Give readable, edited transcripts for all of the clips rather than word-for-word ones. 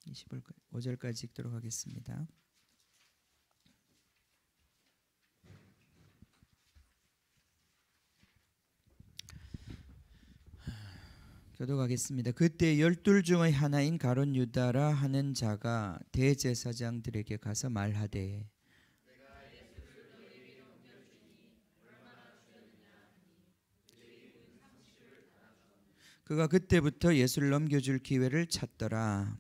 25절까지 읽도록 하겠습니다. 교독하겠습니다. 그때 12 중의 하나인 가룟 유다라 하는 자가 대제사장들에게 가서 말하되 그가 그때부터 예수를 넘겨줄 기회를 찾더라.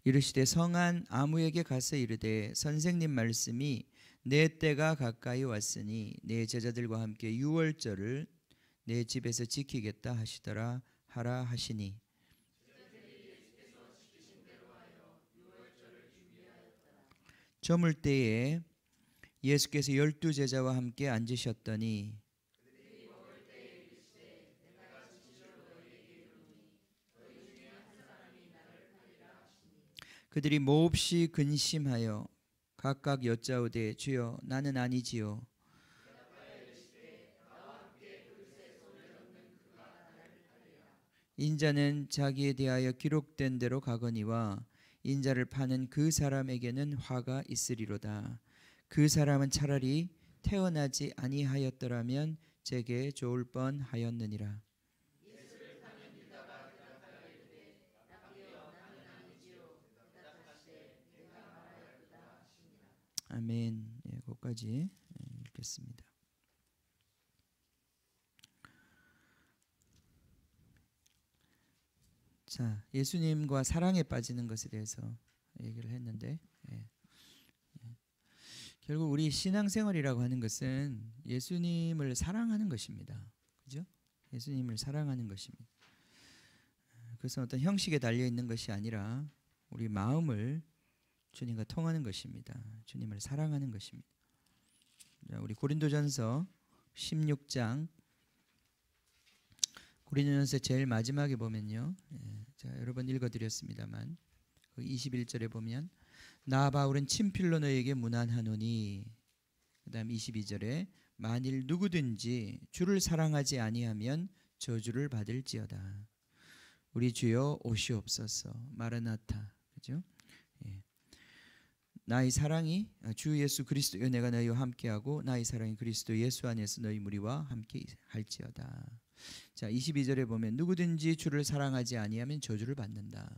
이르시되 성한 아무에게 가서 이르되 선생님 말씀이 내 때가 가까이 왔으니 내 제자들과 함께 유월절을 내 집에서 지키겠다 하시더라 하라 하시니 저물 때에 예수께서 12 제자와 함께 앉으셨더니 그들이 몹시 근심하여 각각 여짜오되 주여 나는 아니지요. 인자는 자기에 대하여 기록된 대로 가거니와 인자를 파는 그 사람에게는 화가 있으리로다. 그 사람은 차라리 태어나지 아니하였더라면 제게 좋을 뻔하였느니라. 아멘. 예, 거기까지 읽겠습니다. 자, 예수님과 사랑에 빠지는 것에 대해서 얘기를 했는데 결국 우리 신앙생활이라고 하는 것은 예수님을 사랑하는 것입니다. 그죠? 예수님을 사랑하는 것입니다. 그래서 어떤 형식에 달려 있는 것이 아니라 우리 마음을 주님과 통하는 것입니다. 주님을 사랑하는 것입니다. 자, 우리 고린도전서 16장 고린도전서 제일 마지막에 보면요. 자, 여러 번 읽어드렸습니다만 그 21절에 보면 나 바울은 친필로 너에게 문안하노니 그 다음 22절에 만일 누구든지 주를 사랑하지 아니하면 저주를 받을지어다. 우리 주여 오시옵소서. 마라나타. 그죠? 예. 나의 사랑이 주 예수 그리스도의 은혜가 너희와 함께하고 나의 사랑이 그리스도 예수 안에서 너희 무리와 함께 할지어다. 자, 22절에 보면 누구든지 주를 사랑하지 아니하면 저주를 받는다.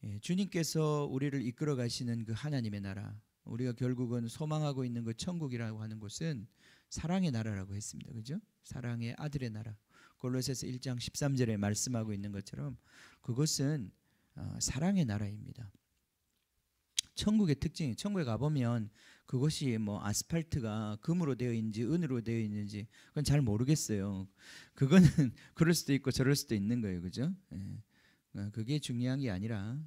예, 주님께서 우리를 이끌어 가시는 그 하나님의 나라, 우리가 결국은 소망하고 있는 그 천국이라고 하는 곳은 사랑의 나라라고 했습니다. 그죠? 사랑의 아들의 나라. 골로새서 1장 13절에 말씀하고 있는 것처럼 그것은 사랑의 나라입니다. 천국의 특징이 천국에 가보면 그것이 뭐 아스팔트가 금으로 되어 있는지 은으로 되어 있는지 그건 잘 모르겠어요. 그거는 그럴 수도 있고 저럴 수도 있는 거예요. 그죠? 예. 그게 중요한 게 아니라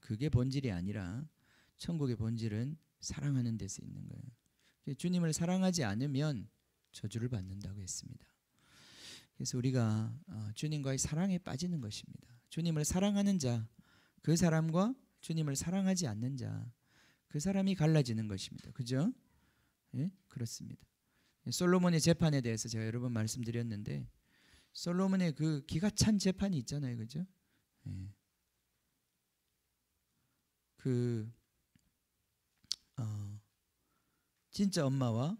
그게 본질이 아니라 천국의 본질은 사랑하는 데서 있는 거예요. 주님을 사랑하지 않으면 저주를 받는다고 했습니다. 그래서 우리가 주님과의 사랑에 빠지는 것입니다. 주님을 사랑하는 자, 그 사람과 주님을 사랑하지 않는 자, 그 사람이 갈라지는 것입니다. 그죠? 예? 그렇습니다. 솔로몬의 재판에 대해서 제가 여러 번 말씀드렸는데 솔로몬의 그 기가 찬 재판이 있잖아요. 그죠? 예. 진짜 엄마와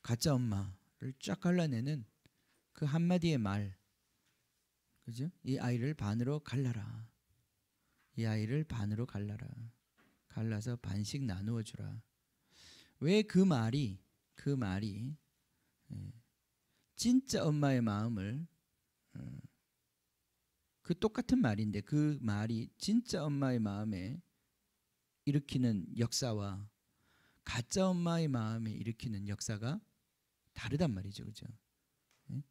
가짜 엄마를 쫙 갈라내는 그 한마디의 말, 그죠? 이 아이를 반으로 갈라라. 이 아이를 반으로 갈라라. 갈라서 반씩 나누어 주라. 왜 그 말이 진짜 엄마의 마음을 그 똑같은 말인데 그 말이 진짜 엄마의 마음에 일으키는 역사와 가짜 엄마의 마음에 일으키는 역사가 다르단 말이죠. 그죠? 예?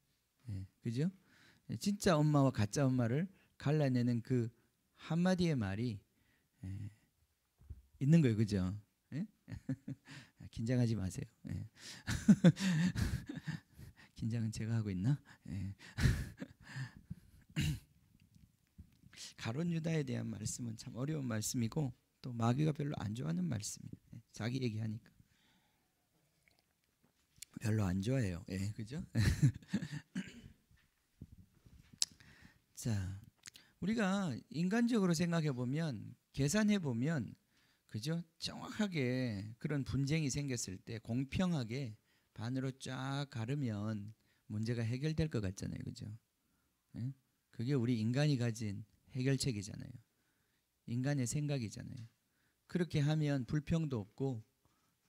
예, 그죠? 진짜 엄마와 가짜 엄마를 갈라내는 그 한마디의 말이 있는 거예요. 그죠? 예? 긴장하지 마세요. 예. 긴장은 제가 하고 있나? 예. 가룟 유다에 대한 말씀은 참 어려운 말씀이고 또 마귀가 별로 안 좋아하는 말씀이에요. 자기 얘기하니까. 별로 안 좋아해요. 예, 그죠? 자, 우리가 인간적으로 생각해 보면, 계산해 보면, 그죠? 정확하게 그런 분쟁이 생겼을 때 공평하게 반으로 쫙 가르면 문제가 해결될 것 같잖아요, 그죠? 예? 그게 우리 인간이 가진 해결책이잖아요. 인간의 생각이잖아요. 그렇게 하면 불평도 없고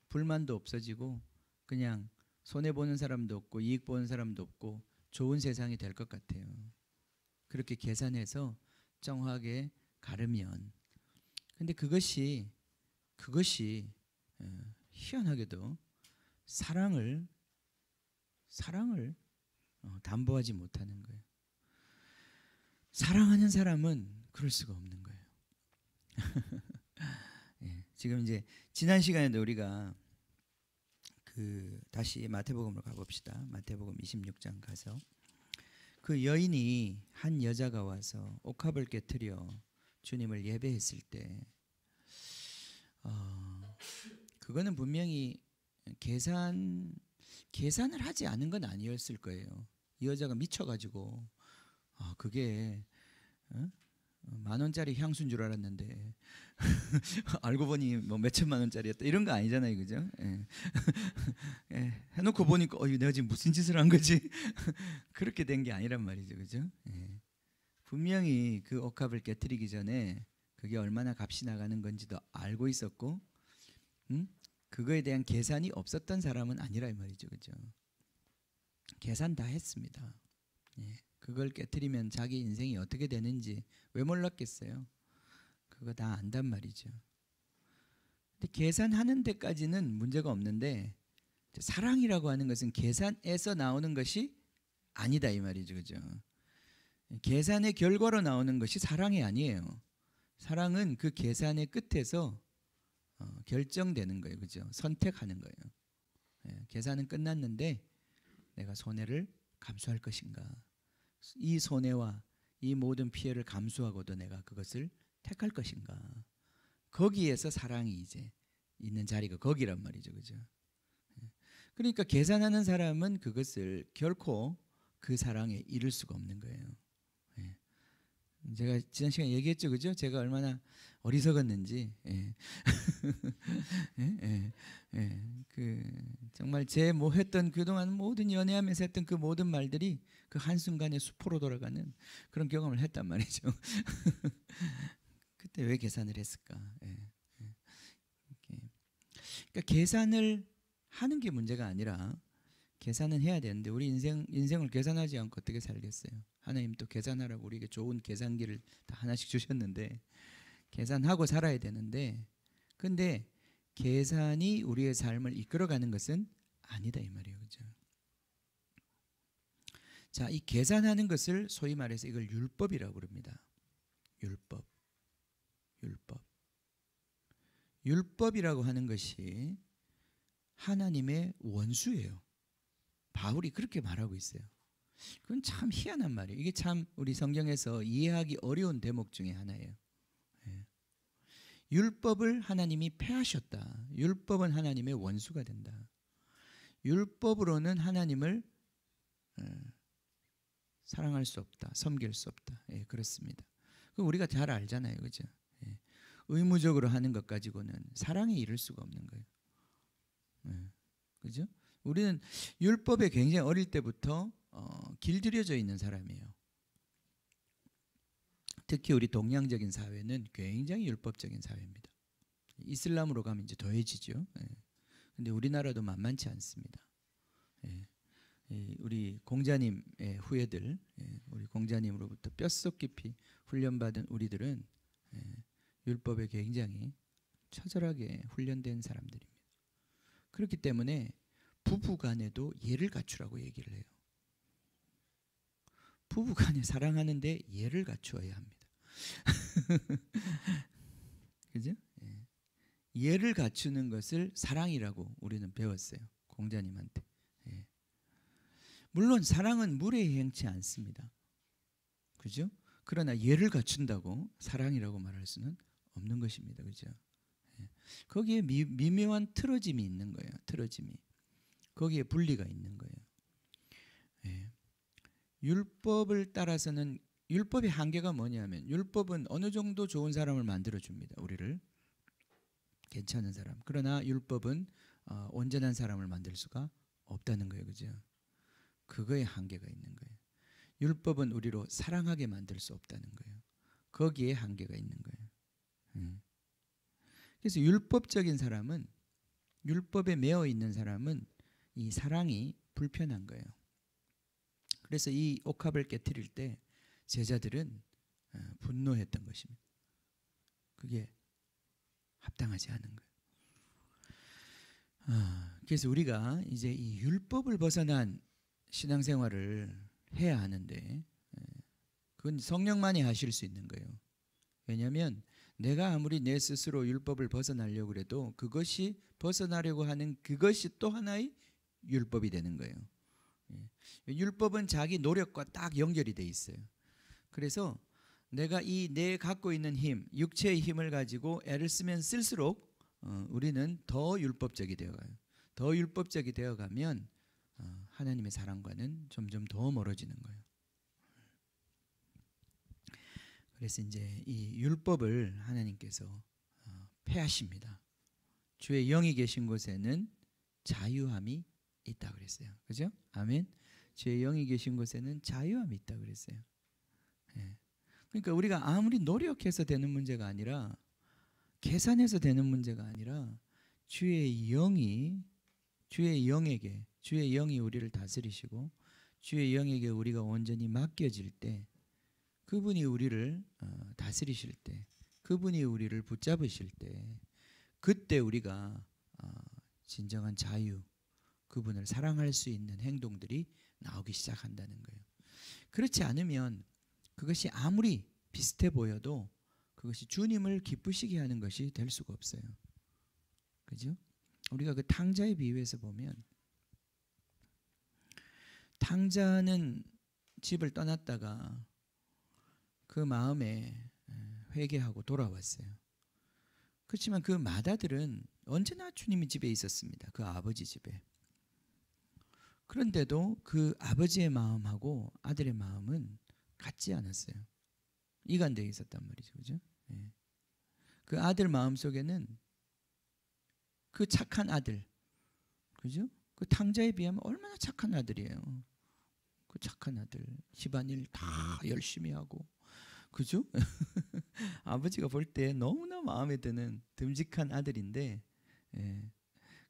불만도 없어지고 그냥 손해 보는 사람도 없고 이익 보는 사람도 없고 좋은 세상이 될 것 같아요. 그렇게 계산해서 정확하게 가르면. 근데 그것이 희한하게도 사랑을 담보하지 못하는 거예요. 사랑하는 사람은 그럴 수가 없는 거예요. 예, 지금 이제 지난 시간에도 우리가 다시 마태복음으로 가봅시다. 마태복음 26장 가서 그 여인이 한 여자가 와서 옥합을 깨트려 주님을 예배했을 때 그거는 분명히 계산을 하지 않은 건 아니었을 거예요. 이 여자가 미쳐가지고 그게 10,000원짜리 향수인 줄 알았는데 알고 보니 뭐 몇천만 원짜리였다 이런 거 아니잖아요, 그죠? 예. 예. 해놓고 보니까 내가 지금 무슨 짓을 한 거지? 그렇게 된 게 아니란 말이죠, 그죠? 예. 분명히 그 옥합을 깨트리기 전에 그게 얼마나 값이 나가는 건지도 알고 있었고, 그거에 대한 계산이 없었던 사람은 아니라 이 말이죠, 그죠? 계산 다 했습니다. 예. 그걸 깨트리면 자기 인생이 어떻게 되는지 왜 몰랐겠어요? 그거 다 안단 말이죠. 근데 계산하는 데까지는 문제가 없는데 사랑이라고 하는 것은 계산에서 나오는 것이 아니다 이 말이죠, 그죠? 계산의 결과로 나오는 것이 사랑이 아니에요. 사랑은 그 계산의 끝에서 결정되는 거예요, 그죠? 선택하는 거예요. 예, 계산은 끝났는데 내가 손해를 감수할 것인가? 이 손해와 이 모든 피해를 감수하고도 내가 그것을 택할 것인가? 거기에서 사랑이 이제 있는 자리가 거기란 말이죠, 그죠? 그러니까 계산하는 사람은 그것을 결코 그 사랑에 이를 수가 없는 거예요. 제가 지난 시간에 얘기했죠, 그죠? 제가 얼마나 어리석었는지. 예. 예, 예, 정말 제 뭐 했던 그동안 모든 연애하면서 했던 그 모든 말들이 그 한순간에 수포로 돌아가는 그런 경험을 했단 말이죠. 그때 왜 계산을 했을까? 그러니까 계산을 하는 게 문제가 아니라 계산은 해야 되는데 우리 인생을 계산하지 않고 어떻게 살겠어요? 하나님 또 계산하라고 우리에게 좋은 계산기를 다 하나씩 주셨는데 계산하고 살아야 되는데, 근데 계산이 우리의 삶을 이끌어가는 것은 아니다 이 말이에요, 그죠? 자, 이 계산하는 것을 소위 말해서 이걸 율법이라고 부릅니다. 율법이라고 하는 것이 하나님의 원수예요. 바울이 그렇게 말하고 있어요. 그건 참 희한한 말이에요. 이게 참 우리 성경에서 이해하기 어려운 대목 중에 하나예요. 율법을 하나님이 폐하셨다. 율법은 하나님의 원수가 된다. 율법으로는 하나님을 사랑할 수 없다. 섬길 수 없다. 예, 그렇습니다. 그럼 우리가 잘 알잖아요, 그죠? 예. 의무적으로 하는 것 가지고는 사랑에 이를 수가 없는 거예요. 그죠? 우리는 율법에 굉장히 어릴 때부터 길들여져 있는 사람이에요. 특히 우리 동양적인 사회는 굉장히 율법적인 사회입니다. 이슬람으로 가면 이제 더해지죠. 근데 우리나라도 만만치 않습니다. 우리 공자님의 후예들, 우리 공자님으로부터 뼛속 깊이 훈련받은 우리들은 율법에 굉장히 처절하게 훈련된 사람들입니다. 그렇기 때문에 부부간에도 예를 갖추라고 얘기를 해요. 부부간에 사랑하는데 예를 갖추어야 합니다. 그죠? 예를 갖추는 것을 사랑이라고 우리는 배웠어요. 공자님한테. 물론 사랑은 무례히 행치 않습니다. 그죠? 그러나 예를 갖춘다고 사랑이라고 말할 수는 없는 것입니다. 그죠? 거기에 미묘한 틀어짐이 있는 거예요. 틀어짐이. 거기에 분리가 있는 거예요. 예. 율법을 따라서는 율법의 한계가 뭐냐면 율법은 어느 정도 좋은 사람을 만들어 줍니다. 우리를 괜찮은 사람. 그러나 율법은 온전한 사람을 만들 수가 없다는 거예요. 그죠? 그거에 한계가 있는 거예요. 율법은 우리로 사랑하게 만들 수 없다는 거예요. 거기에 한계가 있는 거예요. 그래서 율법적인 사람은 율법에 매어 있는 사람은 이 사랑이 불편한 거예요. 그래서 이 옥합을 깨트릴 때 제자들은 분노했던 것입니다. 그게 합당하지 않은 거예요. 그래서 우리가 이제 이 율법을 벗어난 신앙생활을 해야 하는데 그건 성령만이 하실 수 있는 거예요. 왜냐하면 내가 아무리 내 스스로 율법을 벗어나려고 해도 그것이 벗어나려고 하는 그것이 또 하나의 율법이 되는 거예요. 율법은 자기 노력과 딱 연결이 돼 있어요. 그래서 내가 내 갖고 있는 힘, 육체의 힘을 가지고 애를 쓰면 쓸수록 우리는 더 율법적이 되어가요. 더 율법적이 되어가면 하나님의 사랑과는 점점 더 멀어지는 거예요. 그래서 이제 이 율법을 하나님께서 폐하십니다. 주의 영이 계신 곳에는 자유함이 있다 그랬어요. 그죠? 아멘. 주의 영이 계신 곳에는 자유함이 있다 그랬어요. 예. 그러니까 우리가 아무리 노력해서 되는 문제가 아니라 계산해서 되는 문제가 아니라 주의 영이 주의 영이 우리를 다스리시고 주의 영에게 우리가 온전히 맡겨질 때 그분이 우리를 다스리실 때 그분이 우리를 붙잡으실 때 그때 우리가 진정한 자유 그분을 사랑할 수 있는 행동들이 나오기 시작한다는 거예요. 그렇지 않으면 그것이 아무리 비슷해 보여도 그것이 주님을 기쁘시게 하는 것이 될 수가 없어요. 그죠? 우리가 그 탕자의 비유에서 보면 탕자는 집을 떠났다가 그 마음에 회개하고 돌아왔어요. 그렇지만 그 맏아들은 언제나 주님의 집에 있었습니다. 그 아버지 집에. 그런데도 그 아버지의 마음하고 아들의 마음은 같지 않았어요. 이간되어 있었단 말이죠. 그죠? 예. 그 아들 마음속에는 그 착한 아들, 그죠? 그 탕자에 비하면 얼마나 착한 아들이에요. 그 착한 아들, 집안일 다 열심히 하고, 그죠? 아버지가 볼 때 너무나 마음에 드는 듬직한 아들인데, 예.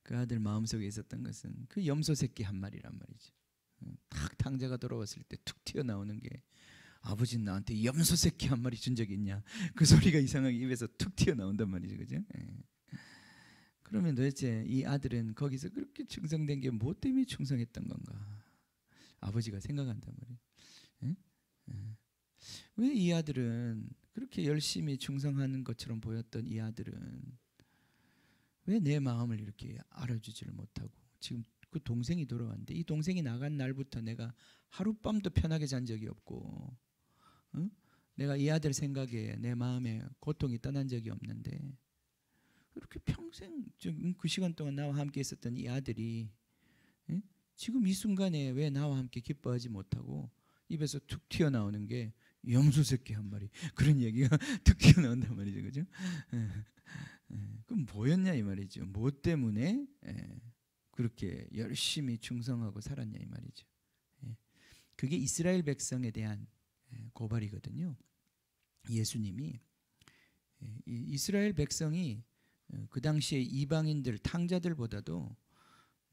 그 아들 마음속에 있었던 것은 그 염소 새끼 한 마리란 말이죠. 탁 탕자가 돌아왔을 때 툭 튀어나오는 게 아버지는 나한테 염소 새끼 한 마리 준 적이 있냐? 그 소리가 이상하게 입에서 툭 튀어나온단 말이죠. 그죠? 예. 그러면 도대체 이 아들은 거기서 그렇게 충성된 게 뭐 때문에 충성했던 건가? 아버지가 생각한단 말이에요. 예? 예. 왜 이 아들은 그렇게 열심히 충성하는 것처럼 보였던 이 아들은 왜 내 마음을 이렇게 알아주지를 못하고 지금 그 동생이 돌아왔는데 이 동생이 나간 날부터 내가 하룻밤도 편하게 잔 적이 없고 내가 이 아들 생각에 내 마음에 고통이 떠난 적이 없는데 그렇게 평생 그 시간 동안 나와 함께 있었던 이 아들이 지금 이 순간에 왜 나와 함께 기뻐하지 못하고 입에서 툭 튀어나오는 게 염소 새끼 한 마리 그런 얘기가 툭 튀어나온단 말이죠. 그죠? 그럼 뭐였냐 이 말이죠. 뭐 때문에 그렇게 열심히 충성하고 살았냐 이 말이죠. 그게 이스라엘 백성에 대한 고발이거든요. 예수님이 이스라엘 백성이 그 당시에 이방인들 탕자들보다도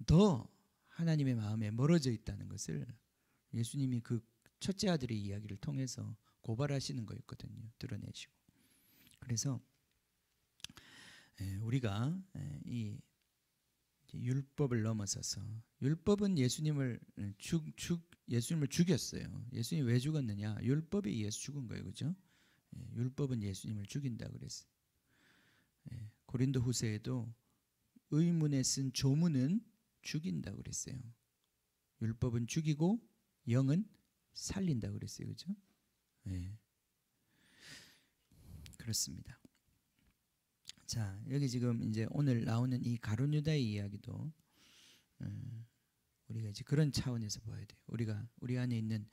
더 하나님의 마음에 멀어져 있다는 것을 예수님이 그 첫째 아들의 이야기를 통해서 고발하시는 거였거든요. 드러내시고. 그래서 우리가 이 율법을 넘어서서 율법은 예수님을 죽였어요. 예수님이 왜 죽었느냐? 율법에 의해서 죽은 거예요. 그죠? 율법은 예수님을 죽인다 그랬어요. 고린도 후서에도 의문에 쓴 조문은 죽인다 그랬어요. 율법은 죽이고 영은 살린다 그랬어요. 그죠? 그렇습니다. 자, 여기 지금 이제 오늘 나오는 이 가룟 유다의 이야기도 우리가 이제 그런 차원에서 봐야 돼요. 우리가 우리 안에 있는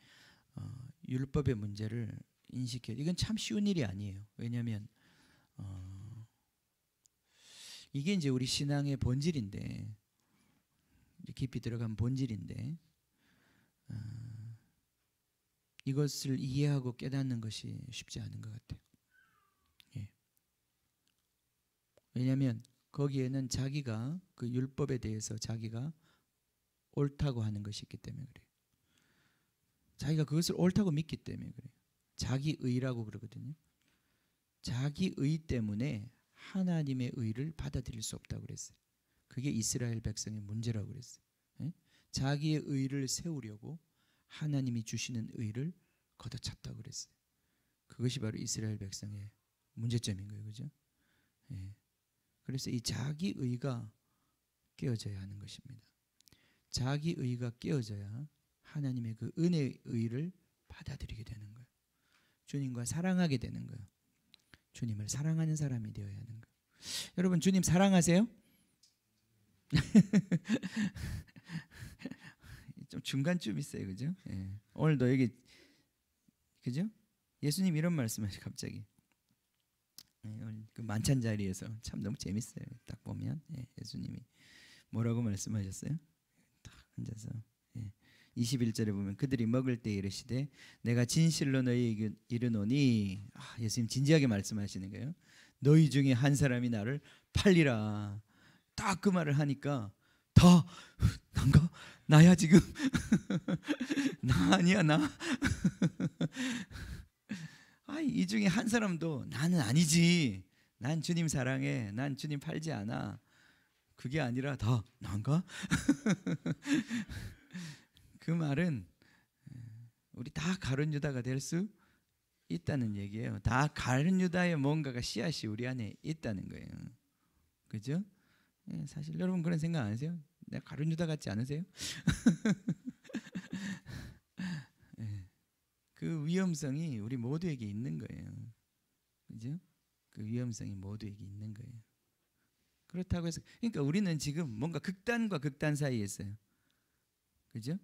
율법의 문제를 인식해. 이건 참 쉬운 일이 아니에요. 왜냐하면 이게 이제 우리 신앙의 본질인데, 이제 깊이 들어간 본질인데, 이것을 이해하고 깨닫는 것이 쉽지 않은 것 같아요. 예. 왜냐하면 거기에는 자기가 그 율법에 대해서 자기가 옳다고 하는 것이 있기 때문에 그래요. 자기가 그것을 옳다고 믿기 때문에 그래요. 자기의라고 그러거든요. 자기의 때문에 하나님의 의를 받아들일 수 없다고 그랬어요. 그게 이스라엘 백성의 문제라고 그랬어요. 예? 자기의 의를 세우려고 하나님이 주시는 의를 걷어찼다고 그랬어요. 그것이 바로 이스라엘 백성의 문제점인 거예요. 그죠? 예. 그래서 이 자기의가 깨어져야 하는 것입니다. 자기의가 깨어져야 하나님의 그 은혜의 의를 받아들이게 되는 거예요. 주님과 사랑하게 되는 거예요. 주님을 사랑하는 사람이 되어야 하는 거예요. 여러분, 주님 사랑하세요? 좀 중간쯤 있어요. 그죠? 예. 오늘도 여기, 그죠? 예수님 이런 말씀하시 갑자기. 예, 오늘 그 만찬 자리에서 참 너무 재밌어요. 딱 보면 예수님이 뭐라고 말씀하셨어요? 딱 앉아서 21절에 보면 그들이 먹을 때 이르시되 내가 진실로 너희에게 이르노니, 예수님 진지하게 말씀하시는 거예요. 너희 중에 한 사람이 나를 팔리라. 딱 그 말을 하니까 다 난가? 나야 지금? 나 아니야 나? 이 중에 한 사람도 나는 아니지. 난 주님 사랑해. 난 주님 팔지 않아. 그게 아니라 다 난가? 그 말은 우리 다 가룟 유다가 될 수 있다는 얘기예요. 다 가룟 유다의 뭔가가 씨앗이 우리 안에 있다는 거예요. 그죠? 사실 여러분 그런 생각 안 하세요? 내가 가룟 유다 같지 않으세요? 그 위험성이 우리 모두에게 있는 거예요. 그죠? 그 위험성이 모두에게 있는 거예요. 그렇다고 해서, 그러니까 우리는 지금 뭔가 극단과 극단 사이에 있어요. 그죠?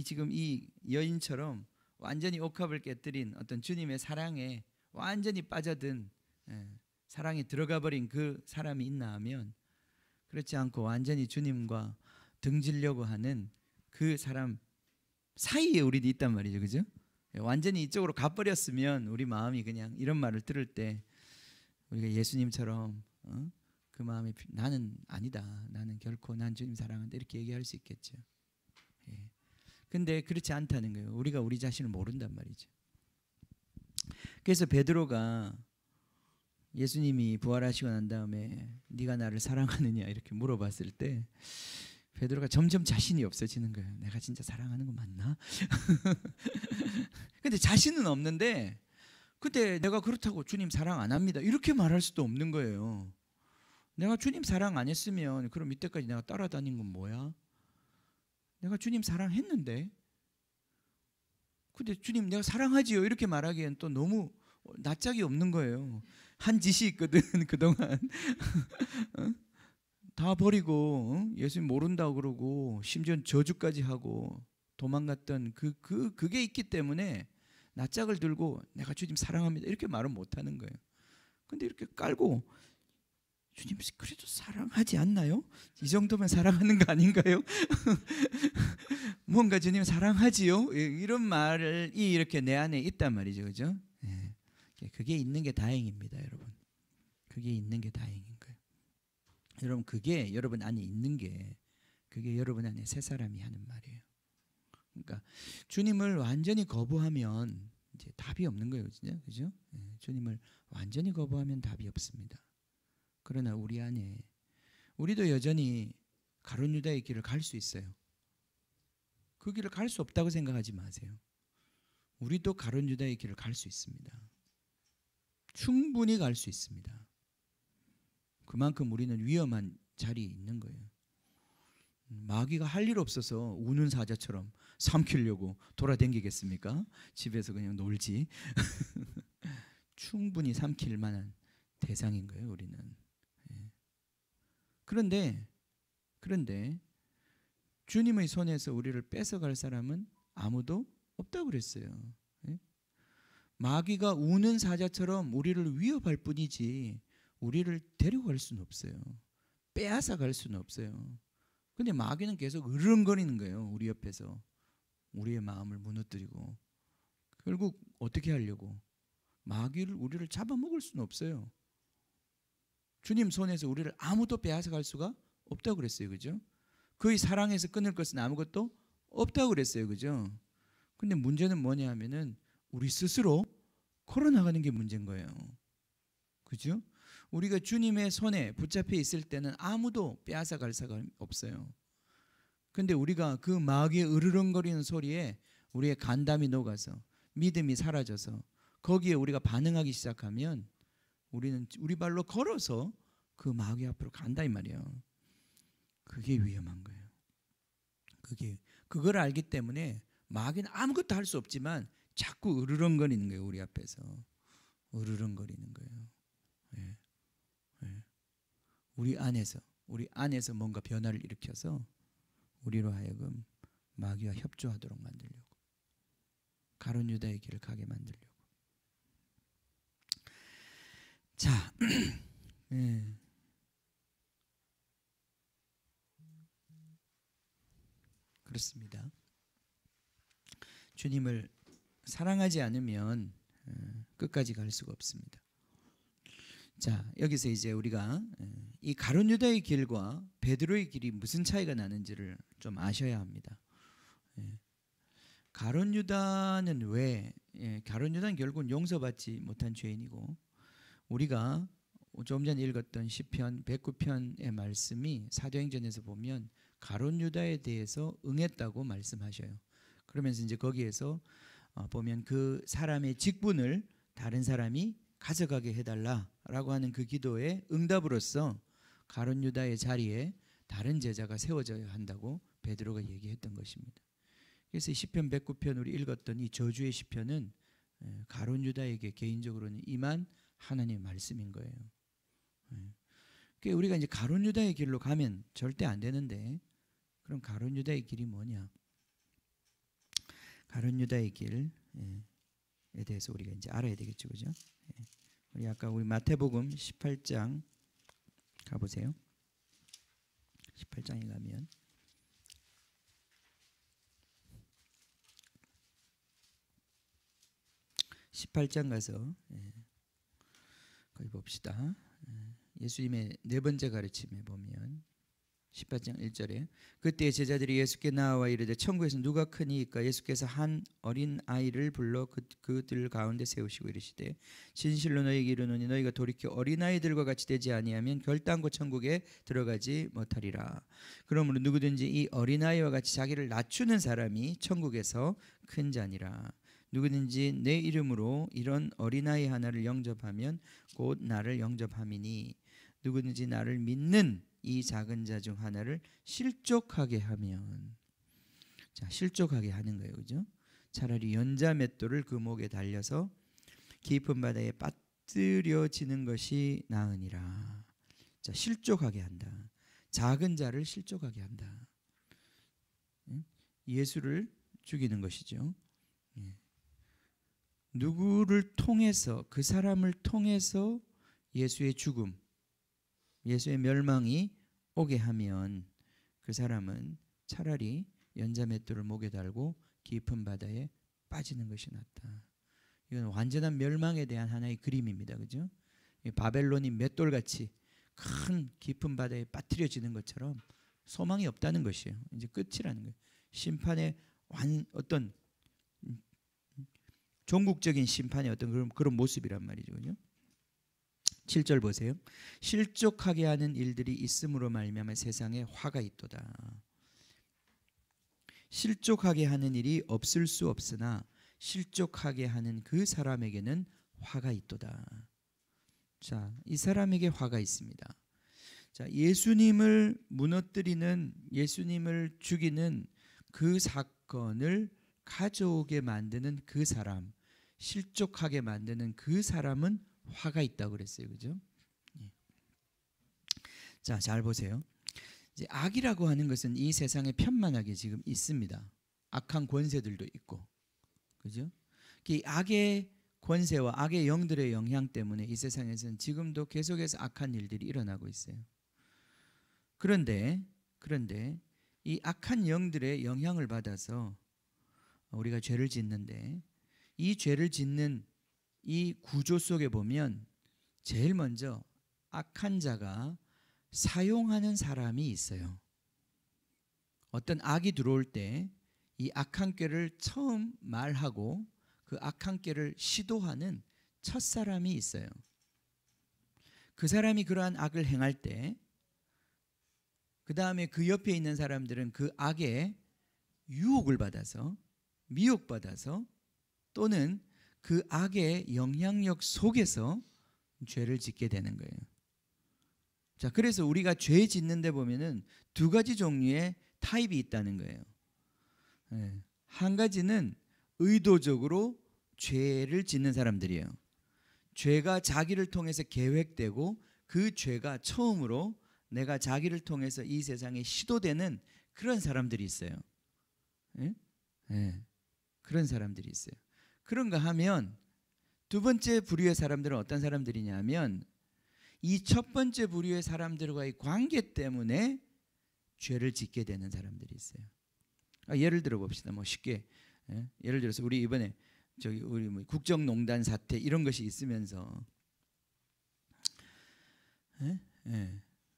지금 이 여인처럼 완전히 옥합을 깨뜨린 어떤 주님의 사랑에 완전히 빠져든, 사랑에 들어가 버린 그 사람이 있나 하면, 그렇지 않고 완전히 주님과 등지려고 하는 그 사람 사이에 우리도 있단 말이죠. 그죠? 완전히 이쪽으로 가버렸으면 우리 마음이 그냥 이런 말을 들을 때 우리가 예수님처럼 그 마음이 나는 아니다. 나는 결코 난 주님 사랑한다. 이렇게 얘기할 수 있겠죠. 예. 근데 그렇지 않다는 거예요. 우리가 우리 자신을 모른단 말이죠. 그래서 베드로가 예수님이 부활하시고 난 다음에 네가 나를 사랑하느냐 이렇게 물어봤을 때 베드로가 점점 자신이 없어지는 거예요. 내가 진짜 사랑하는 거 맞나? 근데 자신은 없는데, 근데 내가 그렇다고 주님 사랑 안 합니다 이렇게 말할 수도 없는 거예요. 내가 주님 사랑 안 했으면 그럼 이때까지 내가 따라다닌 건 뭐야? 내가 주님 사랑했는데, 근데 주님 내가 사랑하지요 이렇게 말하기엔 또 너무 낯짝이 없는 거예요. 한 짓이 있거든 그동안. 다 버리고 예수님 모른다고 그러고 심지어 저주까지 하고 도망갔던 그게 있기 때문에 낯짝을 들고 내가 주님 사랑합니다 이렇게 말은 못하는 거예요. 근데 이렇게 깔고 주님 그래도 사랑하지 않나요? 이 정도면 사랑하는 거 아닌가요? 뭔가 주님 사랑하지요? 이런 말이 이렇게 내 안에 있단 말이죠. 그죠? 그게 있는 게 다행입니다, 여러분. 그게 있는 게 다행인 거예요. 여러분, 그게 여러분 안에 있는 게 그게 여러분 안에 새 사람이 하는 말이에요. 그러니까 주님을 완전히 거부하면 이제 답이 없는 거예요, 진짜, 그죠? 주님을 완전히 거부하면 답이 없습니다. 그러나 우리 안에 우리도 여전히 가룟 유다의 길을 갈 수 있어요. 그 길을 갈 수 없다고 생각하지 마세요. 우리도 가룟 유다의 길을 갈 수 있습니다. 충분히 갈 수 있습니다. 그만큼 우리는 위험한 자리에 있는 거예요. 마귀가 할 일 없어서 우는 사자처럼 삼키려고 돌아다니겠습니까? 집에서 그냥 놀지. 충분히 삼킬 만한 대상인 거예요, 우리는. 그런데 주님의 손에서 우리를 뺏어갈 사람은 아무도 없다고 그랬어요. 예? 마귀가 우는 사자처럼 우리를 위협할 뿐이지 우리를 데리고 갈 수는 없어요. 빼앗아 갈 수는 없어요. 근데 마귀는 계속 으르렁거리는 거예요. 우리 옆에서 우리의 마음을 무너뜨리고. 결국 어떻게 하려고? 마귀를 우리를 잡아먹을 수는 없어요. 주님 손에서 우리를 아무도 빼앗아 갈 수가 없다고 그랬어요. 그죠? 그의 사랑에서 끊을 것은 아무것도 없다고 그랬어요. 그죠? 근데 문제는 뭐냐 하면은 우리 스스로 걸어나가는 게 문제인 거예요. 그죠? 우리가 주님의 손에 붙잡혀 있을 때는 아무도 빼앗아 갈 사람이 없어요. 근데 우리가 그 마귀의 으르렁거리는 소리에 우리의 간담이 녹아서 믿음이 사라져서 거기에 우리가 반응하기 시작하면 우리는 우리 발로 걸어서 그 마귀 앞으로 간다 이 말이에요. 그게 위험한 거예요. 그걸 알기 때문에 마귀는 아무것도 할 수 없지만 자꾸 으르렁거리는 거예요. 우리 앞에서 으르렁거리는 거예요. 예. 예. 우리 안에서 뭔가 변화를 일으켜서 우리로 하여금 마귀와 협조하도록 만들려고, 가룟 유다의 길을 가게 만들려고. 자, 예. 그렇습니다. 주님을 사랑하지 않으면 끝까지 갈 수가 없습니다. 자, 여기서 이제 우리가 이 가룟 유다의 길과 베드로의 길이 무슨 차이가 나는지를 좀 아셔야 합니다. 가룟 유다는 가룟 유다는 결국은 용서받지 못한 죄인이고, 우리가 좀 전에 읽었던 시편 109편의 말씀이 사도행전에서 보면 가룟 유다에 대해서 응했다고 말씀하셔요. 그러면서 이제 거기에서 보면 그 사람의 직분을 다른 사람이 가져가게 해달라라고 하는 그 기도의 응답으로서 가룟 유다의 자리에 다른 제자가 세워져야 한다고 베드로가 얘기했던 것입니다. 그래서 시편 109편 우리 읽었던 이 저주의 시편은 가룟 유다에게 개인적으로는 임한 하나님의 말씀인 거예요. 그러니까 우리가 이제 가룟 유다의 길로 가면 절대 안 되는데, 그럼 가룟 유다의 길이 뭐냐? 가룟 유다의 길에 대해서 우리가 이제 알아야 되겠죠, 그죠? 우리 마태복음 18장 가보세요. 18장에 가면 18장 가서 거기 봅시다. 예수님의 네 번째 가르침에 보면 18장 1절에 그때 제자들이 예수께 나와 이르되 천국에서 누가 크니이까? 예수께서 한 어린 아이를 불러 그들 가운데 세우시고 이르시되 진실로 너희에게 이르노니 너희가 돌이켜 어린 아이들과 같이 되지 아니하면 결단코 천국에 들어가지 못하리라. 그러므로 누구든지 이 어린 아이와 같이 자기를 낮추는 사람이 천국에서 큰 자니라. 누구든지 내 이름으로 이런 어린아이 하나를 영접하면 곧 나를 영접함이니 누구든지 나를 믿는 이 작은 자 중 하나를 실족하게 하면, 자, 실족하게 하는 거예요. 그죠? 차라리 연자 맷돌을 그 목에 달려서 깊은 바다에 빠뜨려지는 것이 나으니라. 자, 실족하게 한다. 작은 자를 실족하게 한다. 예수를 죽이는 것이죠. 누구를 통해서, 그 사람을 통해서 예수의 죽음, 예수의 멸망이 오게 하면 그 사람은 차라리 연자 맷돌을 목에 달고 깊은 바다에 빠지는 것이 낫다. 이건 완전한 멸망에 대한 하나의 그림입니다. 그죠? 바벨론이 맷돌같이 큰 깊은 바다에 빠뜨려지는 것처럼 소망이 없다는 것이에요. 이제 끝이라는 거예요. 심판의 어떤 종국적인 심판의 어떤 그런 모습이란 말이죠. 그죠? 7절 보세요. 실족하게 하는 일들이 있음으로 말미암아 세상에 화가 있도다. 실족하게 하는 일이 없을 수 없으나 실족하게 하는 그 사람에게는 화가 있도다. 자, 이 사람에게 화가 있습니다. 자, 예수님을 무너뜨리는, 예수님을 죽이는 그 사건을 가져오게 만드는 그 사람, 실족하게 만드는 그 사람은 화가 있다고 그랬어요. 그죠? 자, 잘 보세요. 이제 악이라고 하는 것은 이 세상에 편만하게 지금 있습니다. 악한 권세들도 있고, 그죠? 이 악의 권세와 악의 영들의 영향 때문에 이 세상에서는 지금도 계속해서 악한 일들이 일어나고 있어요. 그런데 이 악한 영들의 영향을 받아서 우리가 죄를 짓는데, 이 죄를 짓는 이 구조 속에 보면 제일 먼저 악한 자가 사용하는 사람이 있어요. 어떤 악이 들어올 때 이 악한 꾀를 처음 말하고 그 악한 꾀를 시도하는 첫 사람이 있어요. 그 사람이 그러한 악을 행할 때 그 다음에 그 옆에 있는 사람들은 그 악에 유혹을 받아서, 미혹받아서, 또는 그 악의 영향력 속에서 죄를 짓게 되는 거예요. 자, 그래서 우리가 죄 짓는 데 보면은 두 가지 종류의 타입이 있다는 거예요. 한 가지는 의도적으로 죄를 짓는 사람들이에요. 죄가 자기를 통해서 계획되고 그 죄가 처음으로 내가 자기를 통해서 이 세상에 시도되는 그런 사람들이 있어요. 그런 사람들이 있어요. 그런가 하면 두 번째 부류의 사람들은 어떤 사람들이냐면 이 첫 번째 부류의 사람들과의 관계 때문에 죄를 짓게 되는 사람들이 있어요. 예를 들어 봅시다. 뭐 쉽게 예를 들어서 우리 이번에 우리 뭐 국정농단 사태 이런 것이 있으면서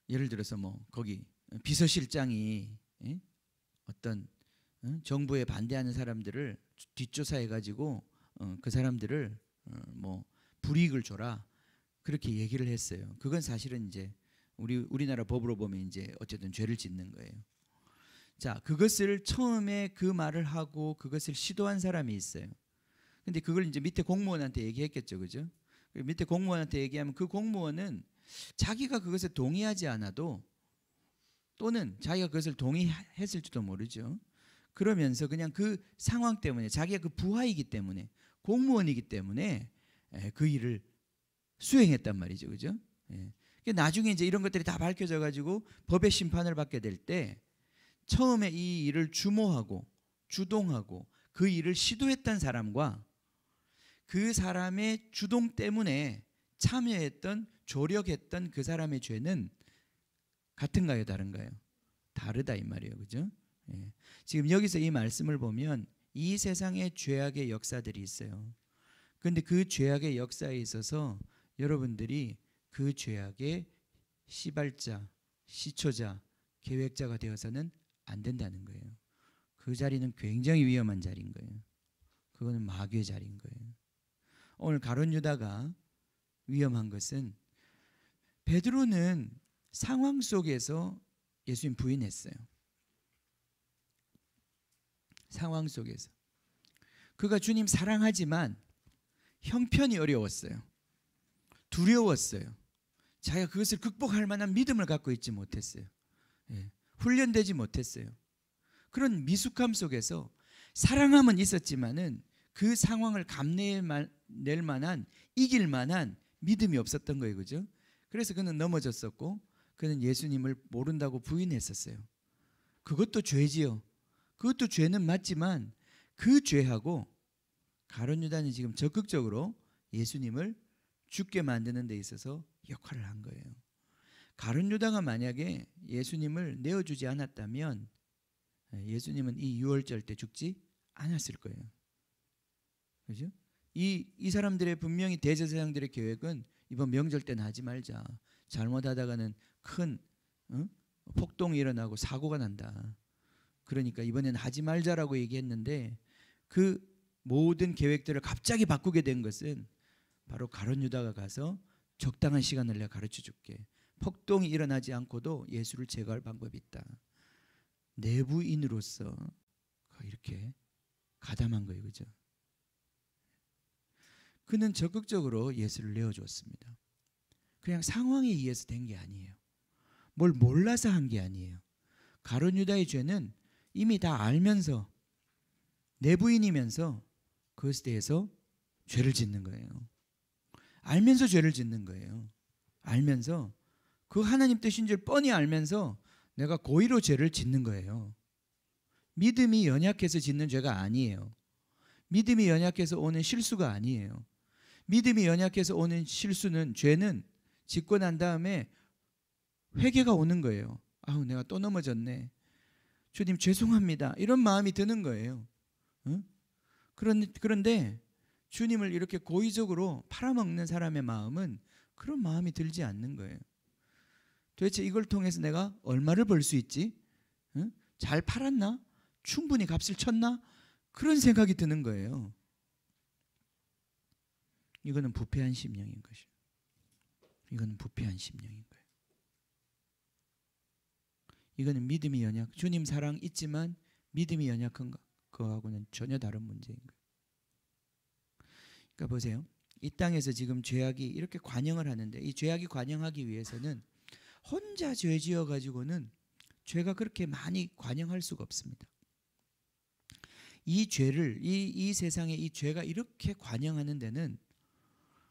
예를 들어서 뭐 거기 비서실장이 어떤 정부에 반대하는 사람들을 뒷조사해 가지고 그 사람들을 뭐 불이익을 줘라 그렇게 얘기를 했어요. 그건 사실은 이제 우리나라 법으로 보면 이제 어쨌든 죄를 짓는 거예요. 자, 그것을 처음에 그 말을 하고 그것을 시도한 사람이 있어요. 근데 그걸 이제 밑에 공무원한테 얘기했겠죠, 그죠? 밑에 공무원한테 얘기하면 그 공무원은 자기가 그것에 동의하지 않아도, 또는 자기가 그것을 동의했을지도 모르죠. 그러면서 그냥 그 상황 때문에, 자기가 그 부하이기 때문에, 공무원이기 때문에 그 일을 수행했단 말이죠, 그죠? 나중에 이제 이런 것들이 다 밝혀져 가지고 법의 심판을 받게 될 때 처음에 이 일을 주모하고 주동하고 그 일을 시도했던 사람과 그 사람의 주동 때문에 참여했던, 조력했던 그 사람의 죄는 같은가요, 다른가요? 다르다 이 말이에요, 그죠? 지금 여기서 이 말씀을 보면 이 세상에 죄악의 역사들이 있어요. 그런데 그 죄악의 역사에 있어서 여러분들이 그 죄악의 시발자, 시초자, 계획자가 되어서는 안 된다는 거예요. 그 자리는 굉장히 위험한 자리인 거예요. 그거는 마귀의 자리인 거예요. 오늘 가룟 유다가 위험한 것은, 베드로는 상황 속에서 예수님 부인했어요. 상황 속에서 그가 주님 사랑하지만 형편이 어려웠어요. 두려웠어요. 자기가 그것을 극복할 만한 믿음을 갖고 있지 못했어요. 훈련되지 못했어요. 그런 미숙함 속에서 사랑함은 있었지만은 그 상황을 감내낼 만한, 이길 만한 믿음이 없었던 거예요, 그죠? 그래서 그는 넘어졌었고 그는 예수님을 모른다고 부인했었어요. 그것도 죄지요. 그것도 죄는 맞지만 그 죄하고 가룟 유다는 지금 적극적으로 예수님을 죽게 만드는 데 있어서 역할을 한 거예요. 가룟 유다가 만약에 예수님을 내어주지 않았다면 예수님은 이 유월절 때 죽지 않았을 거예요. 그죠? 이 사람들의 분명히 대제사장들의 계획은 이번 명절 때는 하지 말자. 잘못하다가는 큰 폭동이 일어나고 사고가 난다. 그러니까 이번에는 하지 말자라고 얘기했는데 그 모든 계획들을 갑자기 바꾸게 된 것은 바로 가룟 유다가 가서 적당한 시간을 내가 가르쳐 줄게. 폭동이 일어나지 않고도 예수를 제거할 방법이 있다. 내부인으로서 이렇게 가담한 거예요, 그죠? 그는 적극적으로 예수를 내어줬습니다. 그냥 상황에 의해서 된 게 아니에요. 뭘 몰라서 한 게 아니에요. 가룟 유다의 죄는 이미 다 알면서, 내부인이면서 그것에 대해서 죄를 짓는 거예요. 알면서 죄를 짓는 거예요. 알면서 그 하나님 뜻인 줄 뻔히 알면서 내가 고의로 죄를 짓는 거예요. 믿음이 연약해서 짓는 죄가 아니에요. 믿음이 연약해서 오는 실수가 아니에요. 믿음이 연약해서 오는 실수는, 죄는 짓고 난 다음에 회개가 오는 거예요. 아우, 내가 또 넘어졌네. 주님 죄송합니다. 이런 마음이 드는 거예요. 응? 그런데 주님을 이렇게 고의적으로 팔아먹는 사람의 마음은 그런 마음이 들지 않는 거예요. 도대체 이걸 통해서 내가 얼마를 벌 수 있지? 응? 잘 팔았나? 충분히 값을 쳤나? 그런 생각이 드는 거예요. 이거는 부패한 심령인 것이에요. 이거는 부패한 심령인 거예요. 이거는 믿음이 연약, 주님 사랑 있지만 믿음이 연약한 거하고는 전혀 다른 문제인 거예요. 그러니까 보세요. 이 땅에서 지금 죄악이 이렇게 관영을 하는데, 이 죄악이 관영하기 위해서는 혼자 죄 지어 가지고는 죄가 그렇게 많이 관영할 수가 없습니다. 이 죄를, 이 세상에 이 죄가 이렇게 관영하는 데는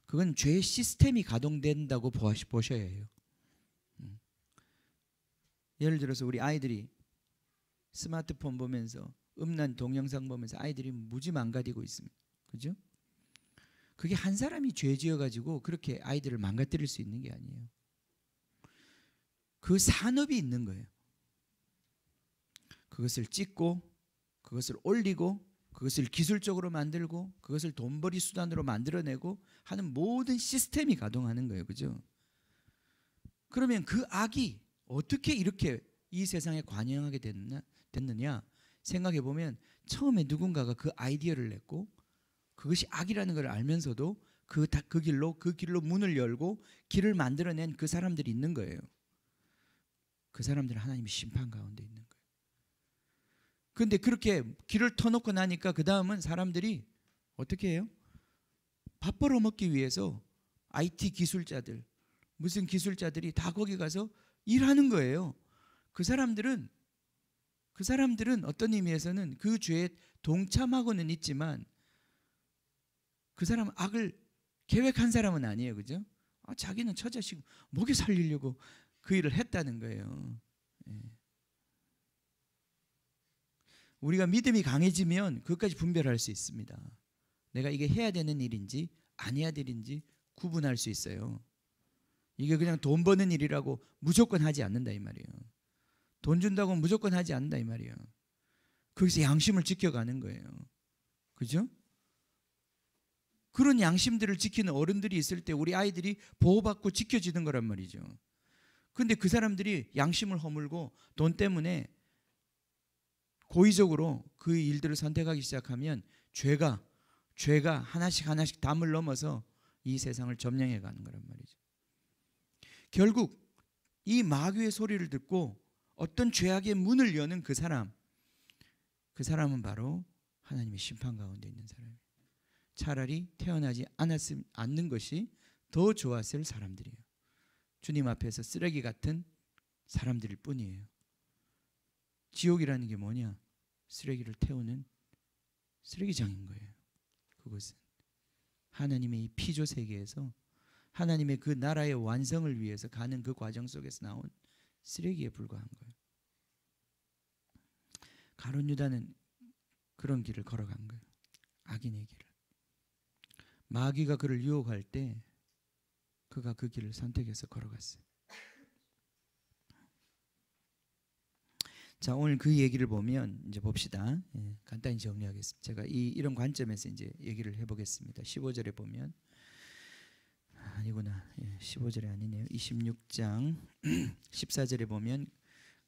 그건 죄의 시스템이 가동된다고 보셔야 해요. 예를 들어서 우리 아이들이 스마트폰 보면서, 음란 동영상 보면서 아이들이 무지 망가지고 있습니다. 그죠? 그게 한 사람이 죄 지어가지고 그렇게 아이들을 망가뜨릴 수 있는 게 아니에요. 그 산업이 있는 거예요. 그것을 찍고, 그것을 올리고, 그것을 기술적으로 만들고, 그것을 돈벌이 수단으로 만들어내고 하는 모든 시스템이 가동하는 거예요. 그죠? 그러면 그 악이 어떻게 이렇게 이 세상에 관영하게 됐느냐 생각해 보면, 처음에 누군가가 그 아이디어를 냈고 그것이 악이라는 걸 알면서도 그 길로 문을 열고 길을 만들어낸 그 사람들이 있는 거예요. 그 사람들은 하나님의 심판 가운데 있는 거예요. 그런데 그렇게 길을 터놓고 나니까 그 다음은 사람들이 어떻게 해요? 밥 벌어먹기 위해서 IT 기술자들, 무슨 기술자들이 다 거기 가서 일하는 거예요. 그 사람들은 어떤 의미에서는 그 죄에 동참하고는 있지만 그 사람은 악을 계획한 사람은 아니에요. 그죠? 자기는 처자식 먹여 살리려고 그 일을 했다는 거예요. 예. 우리가 믿음이 강해지면 그것까지 분별할 수 있습니다. 내가 이게 해야 되는 일인지 안 해야 될 일인지 구분할 수 있어요. 이게 그냥 돈 버는 일이라고 무조건 하지 않는다 이 말이에요. 돈 준다고 무조건 하지 않는다 이 말이에요. 거기서 양심을 지켜가는 거예요. 그죠? 그런 양심들을 지키는 어른들이 있을 때 우리 아이들이 보호받고 지켜지는 거란 말이죠. 그런데 그 사람들이 양심을 허물고 돈 때문에 고의적으로 그 일들을 선택하기 시작하면 죄가 하나씩 담을 넘어서 이 세상을 점령해 가는 거란 말이죠. 결국 이 마귀의 소리를 듣고 어떤 죄악의 문을 여는 그 사람은 바로 하나님의 심판 가운데 있는 사람이에요. 차라리 태어나지 않는 것이 더 좋았을 사람들이에요. 주님 앞에서 쓰레기 같은 사람들일 뿐이에요. 지옥이라는 게 뭐냐? 쓰레기를 태우는 쓰레기장인 거예요. 그것은 하나님의 이 피조 세계에서 하나님의 그 나라의 완성을 위해서 가는 그 과정 속에서 나온 쓰레기에 불과한 거예요. 가룟 유다는 그런 길을 걸어간 거예요. 악인의 길을. 마귀가 그를 유혹할 때 그가 그 길을 선택해서 걸어갔어요. 자, 오늘 그 얘기를 보면 이제 봅시다. 간단히 정리하겠습니다. 제가 이런 관점에서 이제 얘기를 해보겠습니다. 15절에 보면, 아니구나. 15절이 아니네요. 26장 14절에 보면,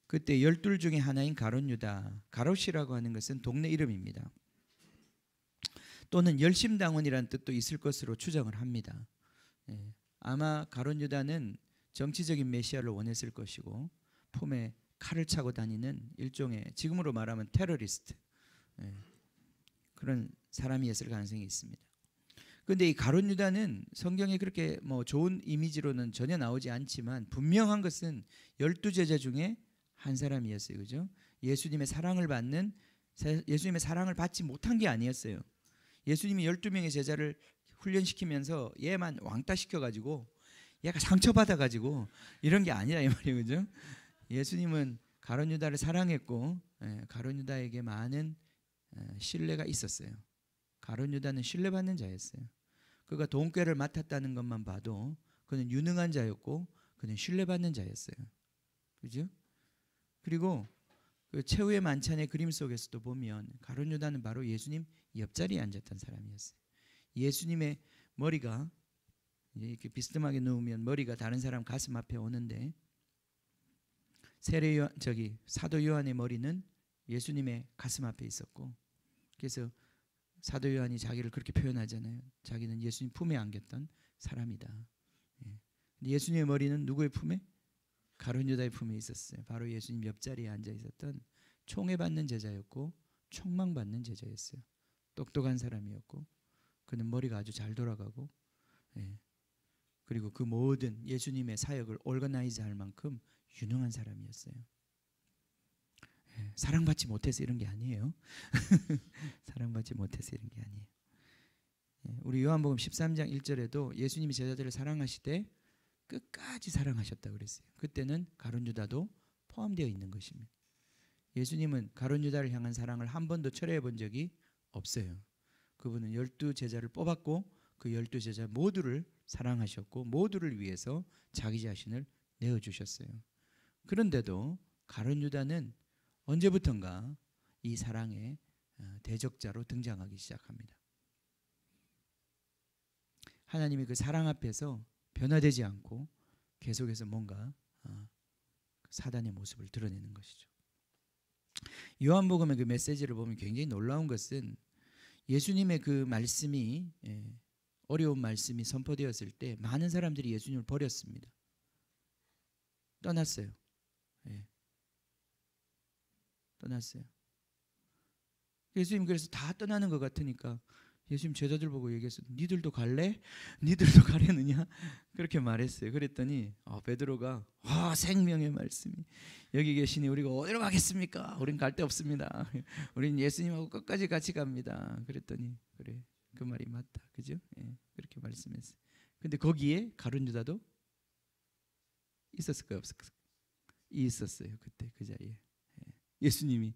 그때 12 중에 하나인 가룟 유다, 가롯이라고 하는 것은 동네 이름입니다. 또는 열심당원이라는 뜻도 있을 것으로 추정을 합니다. 아마 가룟 유다는 정치적인 메시아를 원했을 것이고 품에 칼을 차고 다니는 일종의, 지금으로 말하면 테러리스트, 그런 사람이었을 가능성이 있습니다. 그런데 이 가룟 유다는 성경에 그렇게 뭐 좋은 이미지로는 전혀 나오지 않지만 분명한 것은 12제자 중에 한 사람이었어요. 그죠? 예수님의 사랑을 받지 못한 게 아니었어요. 예수님이 12명의 제자를 훈련시키면서 얘만 왕따 시켜가지고 얘가 상처받아가지고 이런 게 아니라 이 말이에요. 그죠? 예수님은 가룟 유다를 사랑했고 가룟 유다에게 많은 신뢰가 있었어요. 가룟 유다는 신뢰받는 자였어요. 그가 돈꾀를 맡았다는 것만 봐도 그는 유능한 자였고 그는 신뢰받는 자였어요. 그죠? 그리고 그 최후의 만찬의 그림 속에서도 보면 가룟 유다는 바로 예수님 옆자리에 앉았던 사람이었어요. 예수님의 머리가 이렇게 비스듬하게 누우면 머리가 다른 사람 가슴 앞에 오는데 사도 요한의 머리는 예수님의 가슴 앞에 있었고, 그래서 사도 요한이 자기를 그렇게 표현하잖아요. 자기는 예수님 품에 안겼던 사람이다. 예수님의 머리는 누구의 품에? 가룟 유다의 품에 있었어요. 바로 예수님 옆자리에 앉아 있었던 총애받는 제자였고 총망받는 제자였어요. 똑똑한 사람이었고 그는 머리가 아주 잘 돌아가고 그리고 그 모든 예수님의 사역을 올거나이즈 할 만큼 유능한 사람이었어요. 사랑받지 못해서 이런 게 아니에요. 사랑받지 못해서 이런 게 아니에요. 우리 요한복음 13장 1절에도 예수님이 제자들을 사랑하시되 끝까지 사랑하셨다고 그랬어요. 그때는 가룟 유다도 포함되어 있는 것입니다. 예수님은 가룟 유다를 향한 사랑을 한 번도 철회해 본 적이 없어요. 그분은 12제자를 뽑았고 그 12제자 모두를 사랑하셨고 모두를 위해서 자기 자신을 내어주셨어요. 그런데도 가룟 유다는 언제부턴가 이 사랑의 대적자로 등장하기 시작합니다. 하나님의 그 사랑 앞에서 변화되지 않고 계속해서 뭔가 사단의 모습을 드러내는 것이죠. 요한복음의 그 메시지를 보면 굉장히 놀라운 것은 예수님의 그 말씀이 어려운 말씀이 선포되었을 때 많은 사람들이 예수님을 버렸습니다. 떠났어요. 떠났어요. 예수님 그래서 다 떠나는 것 같으니까 예수님 제자들 보고 얘기했어요. 니들도 갈래? 니들도 가려느냐? 그렇게 말했어요. 그랬더니 베드로가 생명의 말씀이 여기 계시니 우리가 어디로 가겠습니까? 우린 갈 데 없습니다. 우린 예수님하고 끝까지 같이 갑니다. 그랬더니 그래 그 말이 맞다. 그죠? 그렇게 말씀했어요. 근데 거기에 가룟 유다도 있었을까요? 없었을까요? 있었어요. 그때 그 자리에 예수님이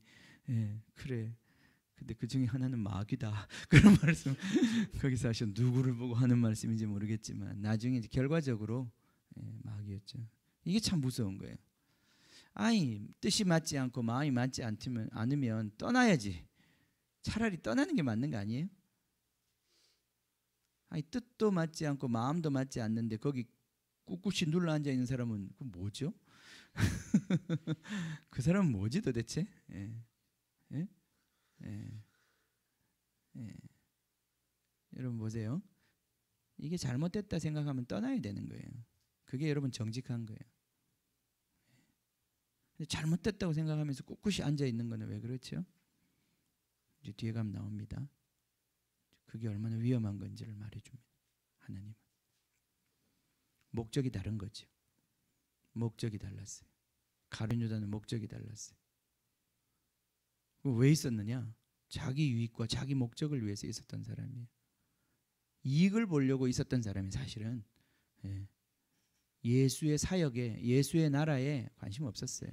그래 근데 그 중에 하나는 마귀다. 그런 말씀 거기서 하셔. 누구를 보고 하는 말씀인지 모르겠지만 나중에 이제 결과적으로 마귀였죠. 이게 참 무서운 거예요. 아니 뜻이 맞지 않고 마음이 맞지 않으면 떠나야지. 차라리 떠나는 게 맞는 거 아니에요? 아니 뜻도 맞지 않고 마음도 맞지 않는데 거기 꿋꿋이 눌러 앉아 있는 사람은 그 뭐죠? 그 사람은 뭐지 도대체? 여러분 보세요. 이게 잘못됐다 생각하면 떠나야 되는 거예요. 그게 여러분 정직한 거예요. 잘못됐다고 생각하면서 꿋꿋이 앉아 있는 거는 왜 그렇죠? 이제 뒤에 가면 나옵니다. 그게 얼마나 위험한 건지를 말해줍니다. 하나님은 목적이 다른 거죠. 목적이 달랐어요. 가룟 유다는 목적이 달랐어요. 왜 있었느냐? 자기 유익과 자기 목적을 위해서 있었던 사람이에요. 이익을 보려고 있었던 사람이 사실은 예수의 사역에 예수의 나라에 관심 없었어요.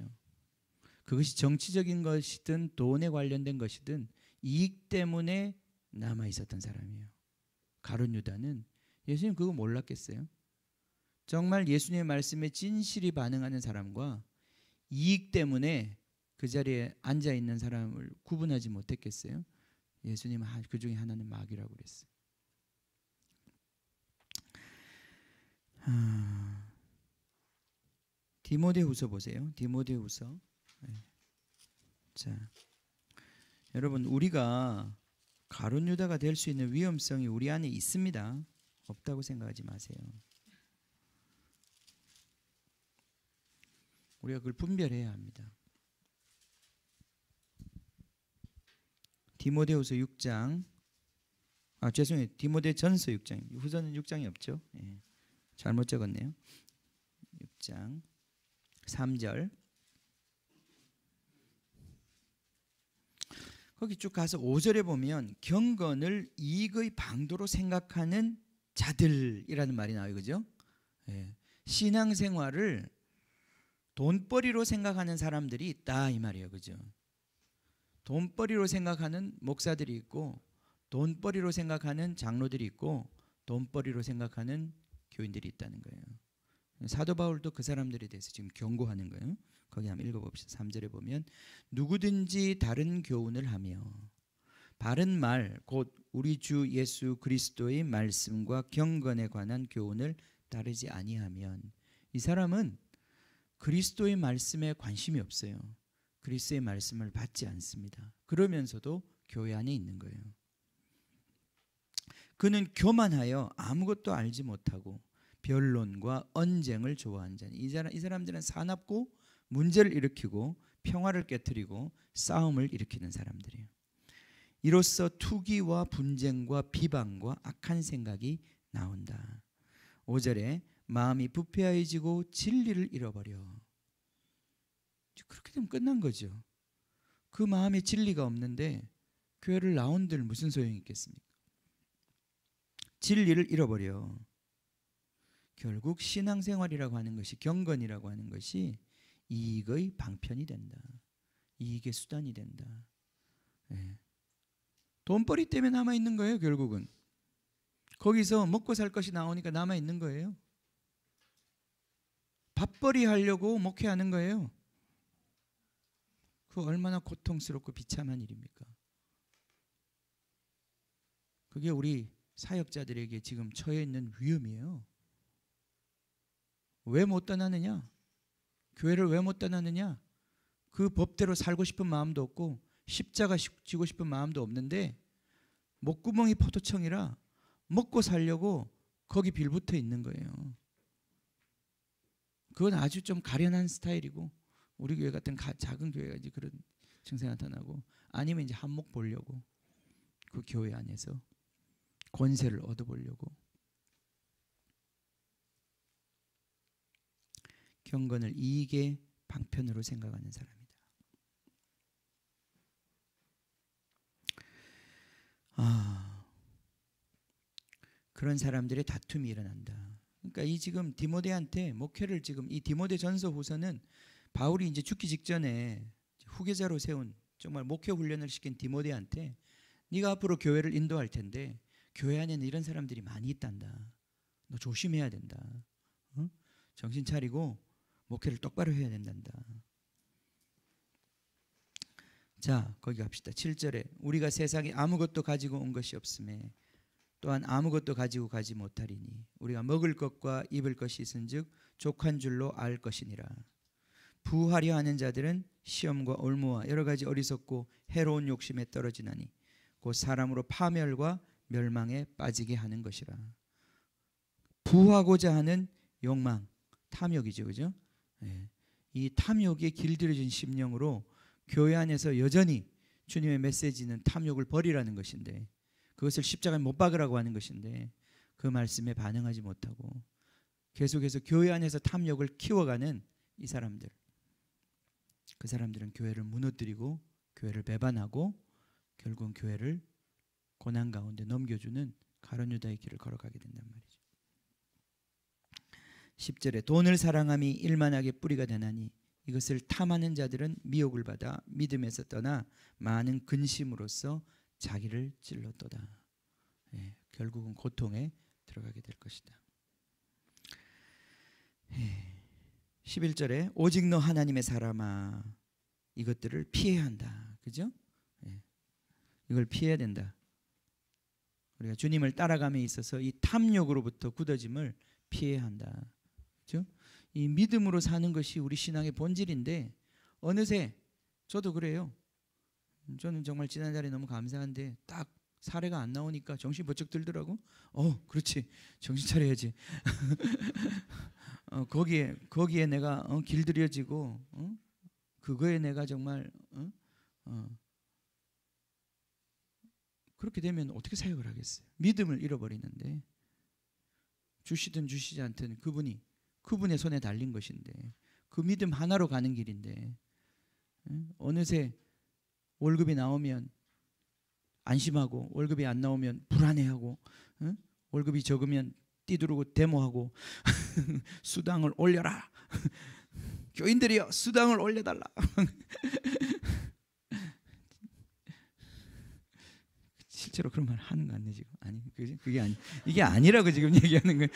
그것이 정치적인 것이든 돈에 관련된 것이든 이익 때문에 남아 있었던 사람이에요. 가룟 유다는 예수님 그거 몰랐겠어요? 정말 예수님의 말씀에 진실이 반응하는 사람과 이익 때문에 그 자리에 앉아 있는 사람을 구분하지 못했겠어요? 예수님은 그 중에 하나는 마귀라고 그랬어요. 디모데후서 보세요. 디모데후서. 자, 여러분 우리가 가룟 유다가 될 수 있는 위험성이 우리 안에 있습니다. 없다고 생각하지 마세요. 우리가 그걸 분별해야 합니다. 디모데후서 6장 죄송해요. 디모데전서 6장. 후서는 6장이 없죠. 잘못 적었네요. 6장 3절. 거기 쭉 가서 5절에 보면 경건을 이익의 방도로 생각하는 자들이라는 말이 나와요. 그죠? 신앙생활을 돈벌이로 생각하는 사람들이 있다 이 말이에요. 그죠? 돈벌이로 생각하는 목사들이 있고 돈벌이로 생각하는 장로들이 있고 돈벌이로 생각하는 교인들이 있다는 거예요. 사도 바울도 그 사람들에 대해서 지금 경고하는 거예요. 거기 한번 읽어봅시다. 3절에 보면 누구든지 다른 교훈을 하며 바른 말 곧 우리 주 예수 그리스도의 말씀과 경건에 관한 교훈을 따르지 아니하면 이 사람은 그리스도의 말씀에 관심이 없어요. 그리스도의 말씀을 받지 않습니다. 그러면서도 교회 안에 있는 거예요. 그는 교만하여 아무것도 알지 못하고 변론과 언쟁을 좋아하는 자니 이 사람들은 사납고 문제를 일으키고 평화를 깨트리고 싸움을 일으키는 사람들이에요. 이로써 투기와 분쟁과 비방과 악한 생각이 나온다. 5절에 마음이 부패해지고 진리를 잃어버려. 그렇게 되면 끝난 거죠. 그 마음에 진리가 없는데 교회를 나온들 무슨 소용이 있겠습니까? 진리를 잃어버려. 결국 신앙생활이라고 하는 것이 경건이라고 하는 것이 이익의 방편이 된다. 이익의 수단이 된다. 네. 돈벌이 때문에 남아있는 거예요. 결국은 거기서 먹고 살 것이 나오니까 남아있는 거예요. 밥벌이 하려고 목회하는 거예요. 그 얼마나 고통스럽고 비참한 일입니까? 그게 우리 사역자들에게 지금 처해 있는 위험이에요. 왜 못 떠나느냐? 교회를 왜 못 떠나느냐? 그 법대로 살고 싶은 마음도 없고 십자가 지고 싶은 마음도 없는데 목구멍이 포도청이라 먹고 살려고 거기 빌붙어 있는 거예요. 그건 아주 좀 가련한 스타일이고 우리 교회 같은 작은 교회가 이제 그런 증세 나타나고 아니면 이제 한몫 보려고 그 교회 안에서 권세를 얻어보려고 경건을 이익의 방편으로 생각하는 사람이다. 그런 사람들의 다툼이 일어난다. 그러니까 이 지금 디모데한테 목회를 지금 이 디모데 전서 후서는 바울이 이제 죽기 직전에 후계자로 세운 정말 목회 훈련을 시킨 디모데한테 네가 앞으로 교회를 인도할 텐데 교회 안에는 이런 사람들이 많이 있단다. 너 조심해야 된다. 어? 정신 차리고 목회를 똑바로 해야 된단다. 자, 거기 갑시다. 7절에 우리가 세상에 아무것도 가지고 온 것이 없음에 또한 아무것도 가지고 가지 못하리니 우리가 먹을 것과 입을 것이 있은즉 족한 줄로 알 것이니라. 부하려 하는 자들은 시험과 올무와 여러 가지 어리석고 해로운 욕심에 떨어지나니 곧 사람으로 파멸과 멸망에 빠지게 하는 것이라. 부하고자 하는 욕망, 탐욕이죠, 그죠? 네. 이 탐욕에 길들여진 심령으로 교회 안에서 여전히 주님의 메시지는 탐욕을 버리라는 것인데 그것을 십자가에 못 박으라고 하는 것인데 그 말씀에 반응하지 못하고 계속해서 교회 안에서 탐욕을 키워가는 이 사람들, 그 사람들은 교회를 무너뜨리고 교회를 배반하고 결국은 교회를 고난 가운데 넘겨주는 가룟 유다의 길을 걸어가게 된단 말이죠. 10절에 돈을 사랑함이 일만하게 뿌리가 되나니 이것을 탐하는 자들은 미혹을 받아 믿음에서 떠나 많은 근심으로써 자기를 찔렀도다. 예, 결국은 고통에 들어가게 될 것이다. 11절에 오직 너 하나님의 사람아 이것들을 피해야 한다. 그죠? 예, 이걸 피해야 된다. 우리가 주님을 따라감에 있어서 이 탐욕으로부터 굳어짐을 피해야 한다. 그죠? 이 믿음으로 사는 것이 우리 신앙의 본질인데 어느새 저도 그래요. 저는 정말 지난달에 너무 감사한데 딱 사례가 안 나오니까 정신 번쩍 들더라고. 그렇지, 정신 차려야지. 거기에 내가 길들여지고 그거에 내가 정말 그렇게 되면 어떻게 사역을 하겠어요? 믿음을 잃어버리는데 주시든 주시지 않든 그분의 손에 달린 것인데 그 믿음 하나로 가는 길인데 어느새 월급이 나오면 안심하고 월급이 안 나오면 불안해하고 월급이 적으면 띠두르고 데모하고 수당을 올려라. 교인들이여 수당을 올려달라. 실제로 그런 말 하는 거 아니에요 지금? 아니, 그게 아니, 이게 아니라고 지금 얘기하는 거예요.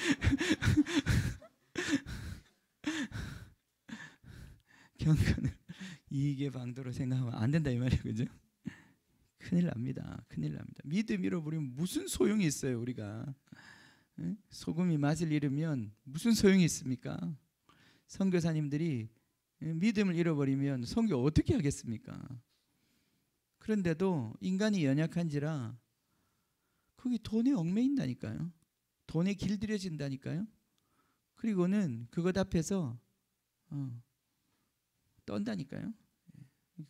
경건을 이익의 방도로 생각하면 안 된다 이 말이에요, 그죠? 큰일 납니다. 큰일 납니다. 믿음 잃어버리면 무슨 소용이 있어요, 우리가? 소금이 맛을 잃으면 무슨 소용이 있습니까? 선교사님들이 믿음을 잃어버리면 선교 어떻게 하겠습니까? 그런데도 인간이 연약한지라 거기 돈에 얽매인다니까요. 돈에 길들여진다니까요. 그리고는 그것 앞에서 떤다니까요.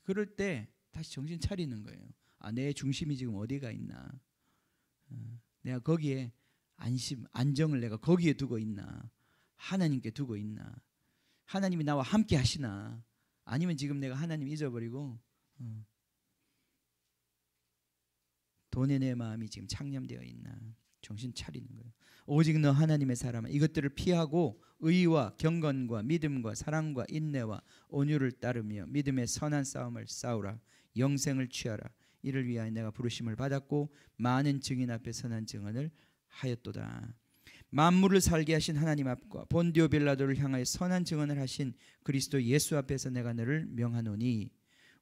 그럴 때 다시 정신 차리는 거예요. 아, 내 중심이 지금 어디가 있나? 내가 거기에 안정을 내가 거기에 두고 있나? 하나님께 두고 있나? 하나님이 나와 함께 하시나? 아니면 지금 내가 하나님 잊어버리고 돈에 내 마음이 지금 창념되어 있나? 정신 차리는 거예요. 오직 너 하나님의 사람아, 이것들을 피하고 의와 경건과 믿음과 사랑과 인내와 온유를 따르며 믿음의 선한 싸움을 싸우라. 영생을 취하라. 이를 위하여 내가 부르심을 받았고 많은 증인 앞에 선한 증언을 하였도다. 만물을 살게 하신 하나님 앞과 본디오 빌라도를 향하여 선한 증언을 하신 그리스도 예수 앞에서 내가 너를 명하노니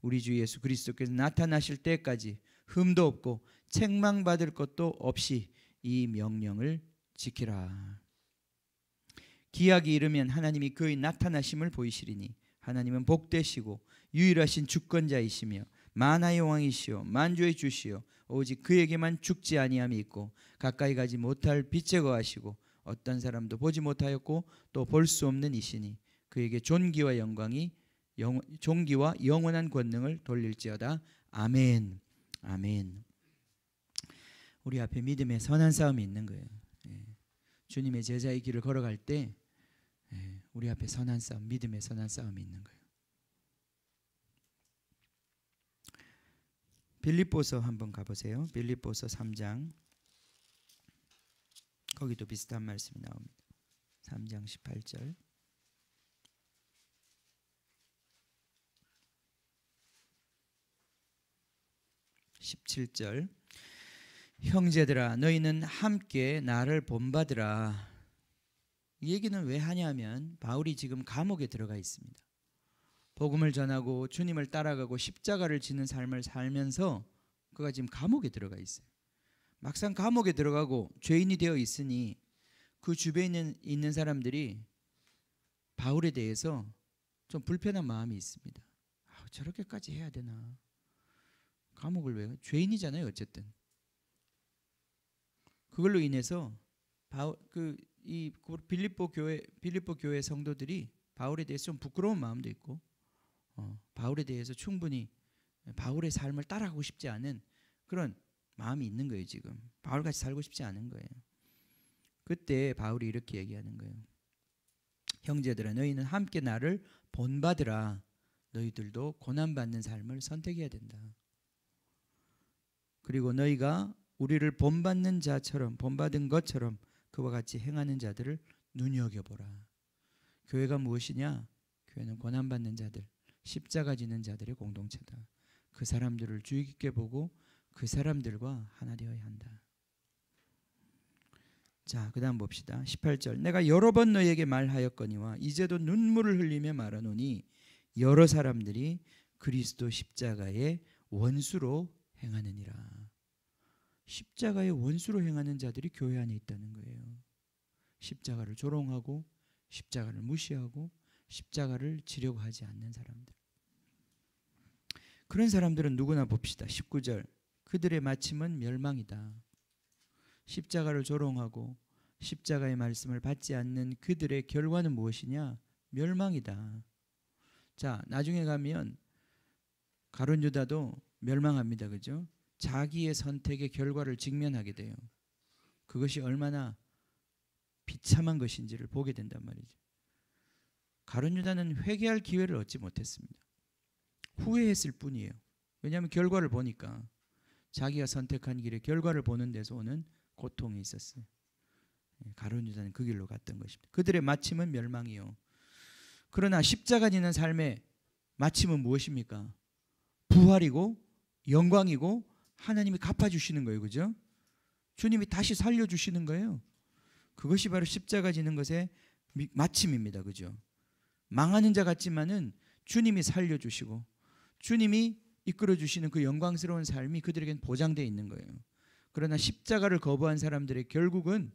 우리 주 예수 그리스도께서 나타나실 때까지 흠도 없고 책망받을 것도 없이 이 명령을 지키라. 기약이 이르면 하나님이 그의 나타나심을 보이시리니 하나님은 복되시고 유일하신 주권자이시며 만하의 왕이시오 만주의 주시오 오직 그에게만 죽지 아니함이 있고 가까이 가지 못할 빛에 거하시고 어떤 사람도 보지 못하였고 또 볼 수 없는 이시니 그에게 존귀와 영원한 권능을 돌릴지어다. 아멘. 아멘. 우리 앞에 믿음의 선한 싸움이 있는 거예요. 주님의 제자의 길을 걸어갈 때 우리 앞에 선한 싸움, 믿음의 선한 싸움이 있는 거예요. 빌립보서 한번 가보세요. 빌립보서 3장. 거기도 비슷한 말씀이 나옵니다. 3장 18절. 17절. 형제들아 너희는 함께 나를 본받으라. 이 얘기는 왜 하냐면 바울이 지금 감옥에 들어가 있습니다. 복음을 전하고 주님을 따라가고 십자가를 지는 삶을 살면서 그가 지금 감옥에 들어가 있어요. 막상 감옥에 들어가고 죄인이 되어 있으니 그 주변에 있는 사람들이 바울에 대해서 좀 불편한 마음이 있습니다. 저렇게까지 해야 되나? 감옥을 왜? 죄인이잖아요, 어쨌든. 그걸로 인해서 빌립보 교회 성도들이 바울에 대해서 좀 부끄러운 마음도 있고, 바울에 대해서 충분히 바울의 삶을 따라가고 싶지 않은 그런 마음이 있는 거예요. 지금 바울같이 살고 싶지 않은 거예요. 그때 바울이 이렇게 얘기하는 거예요. 형제들아 너희는 함께 나를 본받으라. 너희들도 고난받는 삶을 선택해야 된다. 그리고 너희가 우리를 본받는 자처럼 본받은 것처럼 그와 같이 행하는 자들을 눈여겨보라. 교회가 무엇이냐? 교회는 고난받는 자들, 십자가 지는 자들의 공동체다. 그 사람들을 주의 깊게 보고 그 사람들과 하나 되어야 한다. 자, 그 다음 봅시다. 18절. 내가 여러 번 너희에게 말하였거니와 이제도 눈물을 흘리며 말하노니 여러 사람들이 그리스도 십자가의 원수로 행하느니라. 십자가의 원수로 행하는 자들이 교회 안에 있다는 거예요. 십자가를 조롱하고 십자가를 무시하고 십자가를 지려고 하지 않는 사람들. 그런 사람들은 누구나 봅시다. 19절. 그들의 마침은 멸망이다. 십자가를 조롱하고 십자가의 말씀을 받지 않는 그들의 결과는 무엇이냐? 멸망이다. 자, 나중에 가면 가룟 유다도 멸망합니다. 그죠? 자기의 선택의 결과를 직면하게 돼요. 그것이 얼마나 비참한 것인지를 보게 된단 말이죠. 가룟 유다는 회개할 기회를 얻지 못했습니다. 후회했을 뿐이에요. 왜냐하면 결과를 보니까 자기가 선택한 길의 결과를 보는 데서 오는 고통이 있었어요. 가룟 유다는 그 길로 갔던 것입니다. 그들의 마침은 멸망이요. 그러나 십자가 지는 삶의 마침은 무엇입니까? 부활이고 영광이고 하나님이 갚아주시는 거예요. 그죠? 주님이 다시 살려주시는 거예요. 그것이 바로 십자가 지는 것의 마침입니다. 그죠? 망하는 자 같지만은 주님이 살려주시고 주님이 이끌어주시는 그 영광스러운 삶이 그들에겐 보장되어 있는 거예요. 그러나 십자가를 거부한 사람들의 결국은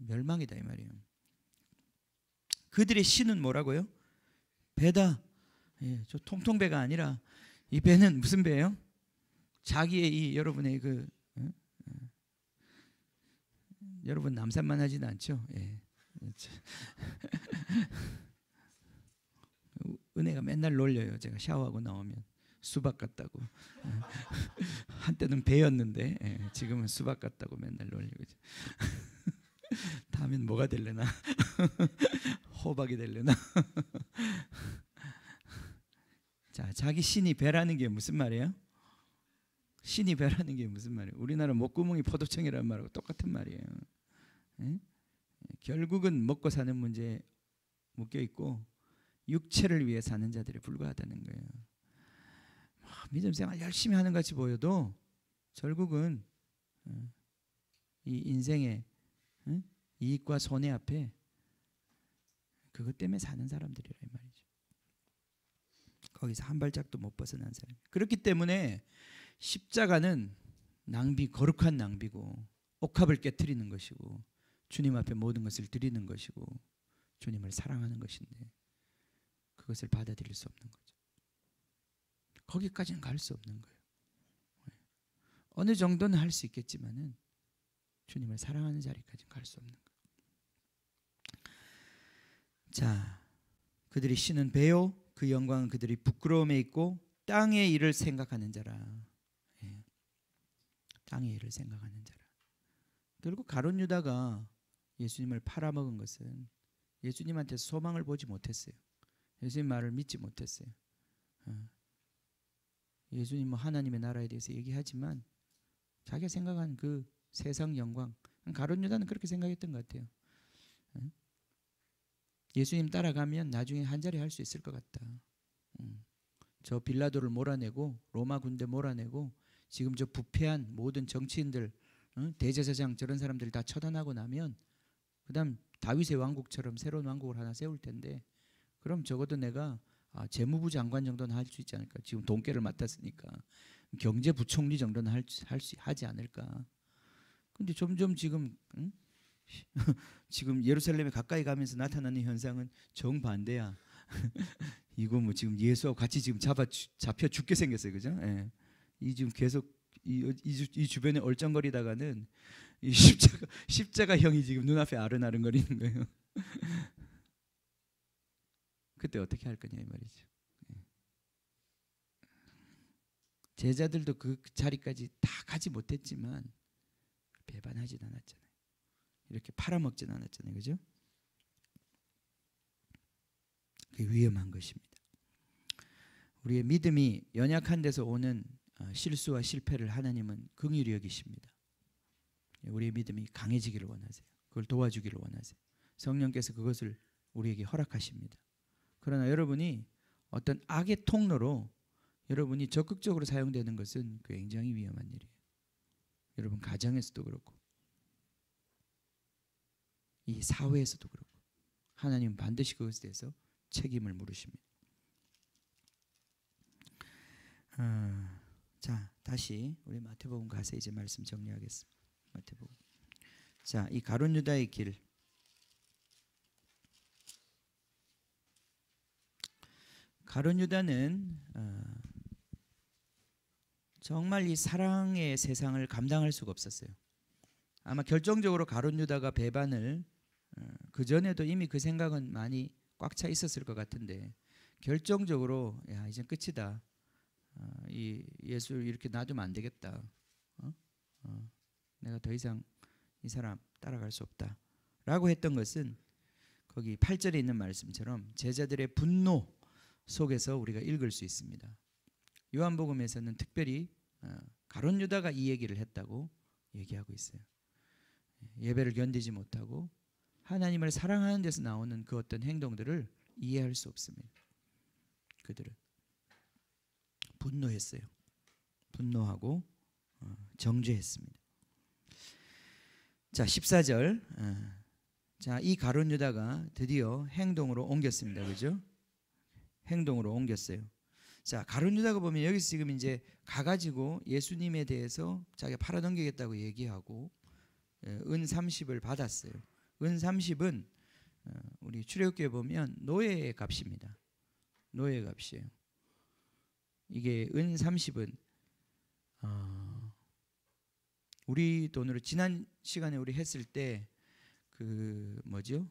멸망이다 이 말이에요. 그들의 신은 뭐라고요? 배다. 예, 저 통통배가 아니라 이 배는 무슨 배예요? 자기의 이 여러분의 그 여러분 남산만 하지는 않죠? 예. 은혜가 맨날 놀려요. 제가 샤워하고 나오면 수박 같다고. 한때는 배였는데 지금은 수박 같다고 맨날 놀리고. 다음엔 뭐가 될려나? 호박이 될려나? 자, 자기 신이 배라는 게 무슨 말이에요? 신이 배라는 게 무슨 말이에요? 우리나라 목구멍이 포도청이라는 말하고 똑같은 말이에요. 예? 결국은 먹고 사는 문제에 묶여 있고 육체를 위해 사는 자들에 불과하다는 거예요. 믿음 생활 열심히 하는 것 같이 보여도 결국은 이 인생의 이익과 손해 앞에 그것 때문에 사는 사람들이라 이 말이죠. 거기서 한 발짝도 못 벗어난 사람. 그렇기 때문에 십자가는 낭비, 거룩한 낭비고 옥합을 깨트리는 것이고 주님 앞에 모든 것을 드리는 것이고 주님을 사랑하는 것인데 그것을 받아들일 수 없는 거죠. 거기까지는 갈 수 없는 거예요. 어느 정도는 할 수 있겠지만은 주님을 사랑하는 자리까지는 갈 수 없는 거예요. 자, 그들이 신은 배요 그 영광은 그들이 부끄러움에 있고 땅의 일을 생각하는 자라. 예. 땅의 일을 생각하는 자라. 결국 가룟 유다가 예수님을 팔아먹은 것은 예수님한테 소망을 보지 못했어요. 예수님 말을 믿지 못했어요. 예수님 뭐 하나님의 나라에 대해서 얘기하지만 자기가 생각한 그 세상 영광, 가룟 유다는 그렇게 생각했던 것 같아요. 예수님 따라가면 나중에 한 자리 할 수 있을 것 같다. 저 빌라도를 몰아내고 로마 군대 몰아내고 지금 저 부패한 모든 정치인들, 대제사장 저런 사람들 다 처단하고 나면 그다음 다윗의 왕국처럼 새로운 왕국을 하나 세울 텐데 그럼 적어도 내가 재무부 장관 정도는 할 수 있지 않을까. 지금 돈깨를 맡았으니까 경제부총리 정도는 하지 않을까. 근데 점점 지금 지금 예루살렘에 가까이 가면서 나타나는 현상은 정반대야. 이거 뭐 지금 예수하고 같이 지금 잡혀 죽게 생겼어요, 그죠? 예. 이 지금 계속 이 주변에 얼쩡거리다가는 이 십자가 형이 지금 눈앞에 아른아른거리는 거예요. 그때 어떻게 할 거냐 이 말이죠. 제자들도 그 자리까지 다 가지 못했지만 배반하진 않았잖아요. 이렇게 팔아먹진 않았잖아요, 그죠? 그게 위험한 것입니다. 우리의 믿음이 연약한 데서 오는 실수와 실패를 하나님은 긍휼히 여기십니다. 우리의 믿음이 강해지기를 원하세요. 그걸 도와주기를 원하세요. 성령께서 그것을 우리에게 허락하십니다. 그러나 여러분이 어떤 악의 통로로 여러분이 적극적으로 사용되는 것은 굉장히 위험한 일이에요. 여러분 가정에서도 그렇고 이 사회에서도 그렇고 하나님은 반드시 그것에 대해서 책임을 물으십니다. 자, 다시 우리 마태복음 가서 이제 말씀 정리하겠습니다. 마태복음. 자, 이 가룟 유다의 길. 가룟 유다는 정말 이 사랑의 세상을 감당할 수가 없었어요. 아마 결정적으로 가룟 유다가 배반을 그 전에도 이미 그 생각은 많이 꽉 차 있었을 것 같은데 결정적으로 야 이제 끝이다. 이 예수를 이렇게 놔두면 안 되겠다. 내가 더 이상 이 사람 따라갈 수 없다. 라고 했던 것은 거기 8절에 있는 말씀처럼 제자들의 분노 속에서 우리가 읽을 수 있습니다. 요한복음에서는 특별히 가룟 유다가 이 얘기를 했다고 얘기하고 있어요. 예배를 견디지 못하고 하나님을 사랑하는 데서 나오는 그 어떤 행동들을 이해할 수 없습니다. 그들은 분노했어요. 분노하고 정죄했습니다. 자, 14절. 자, 이 가룟 유다가 드디어 행동으로 옮겼습니다. 그죠? 행동으로 옮겼어요. 자, 가룟 유다가 보면 여기서 지금 이제 가가지고 예수님에 대해서 자기가 팔아넘기겠다고 얘기하고 은 30을 받았어요. 은 30은 우리 출애굽기에 보면 노예의 값입니다. 노예의 값이에요. 이게 은 30은 우리 돈으로 지난 시간에 우리 했을 때 그 뭐죠?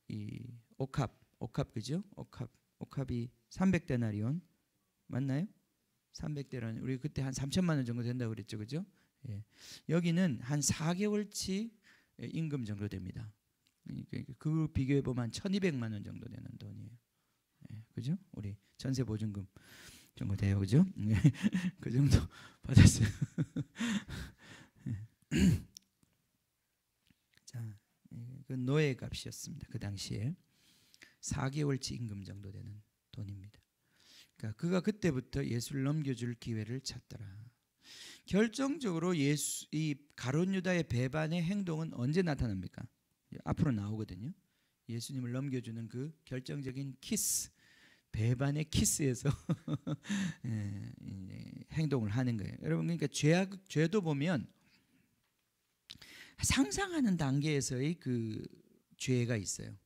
이 옥합 그죠? 옥합이 300데나리온 맞나요? 300데나리온 우리 그때 한 3천만 원 정도 된다고 그랬죠, 그죠? 예. 여기는 한 4개월치 임금 정도 됩니다. 그 비교해 보면 1,200만 원 정도 되는 돈이에요. 예, 그죠? 우리 전세 보증금 정도 돼요, 그죠? 그 정도 받았어요. 자, 그 노예 값이었습니다. 그 당시에 4개월치 임금 정도 되는 돈입니다. 그러니까 그가 그때부터 예수를 넘겨줄 기회를 찾더라. 결정적으로 이 가룟 유다의 배반의 행동은 언제 나타납니까? 앞으로 나오거든요. 예수님을 넘겨주는 그 결정적인 키스, 배반의 키스에서 행동을 하는 거예요. 여러분, 그러니까 죄도 보면 상상하는 단계에서의 그 죄가 있어요.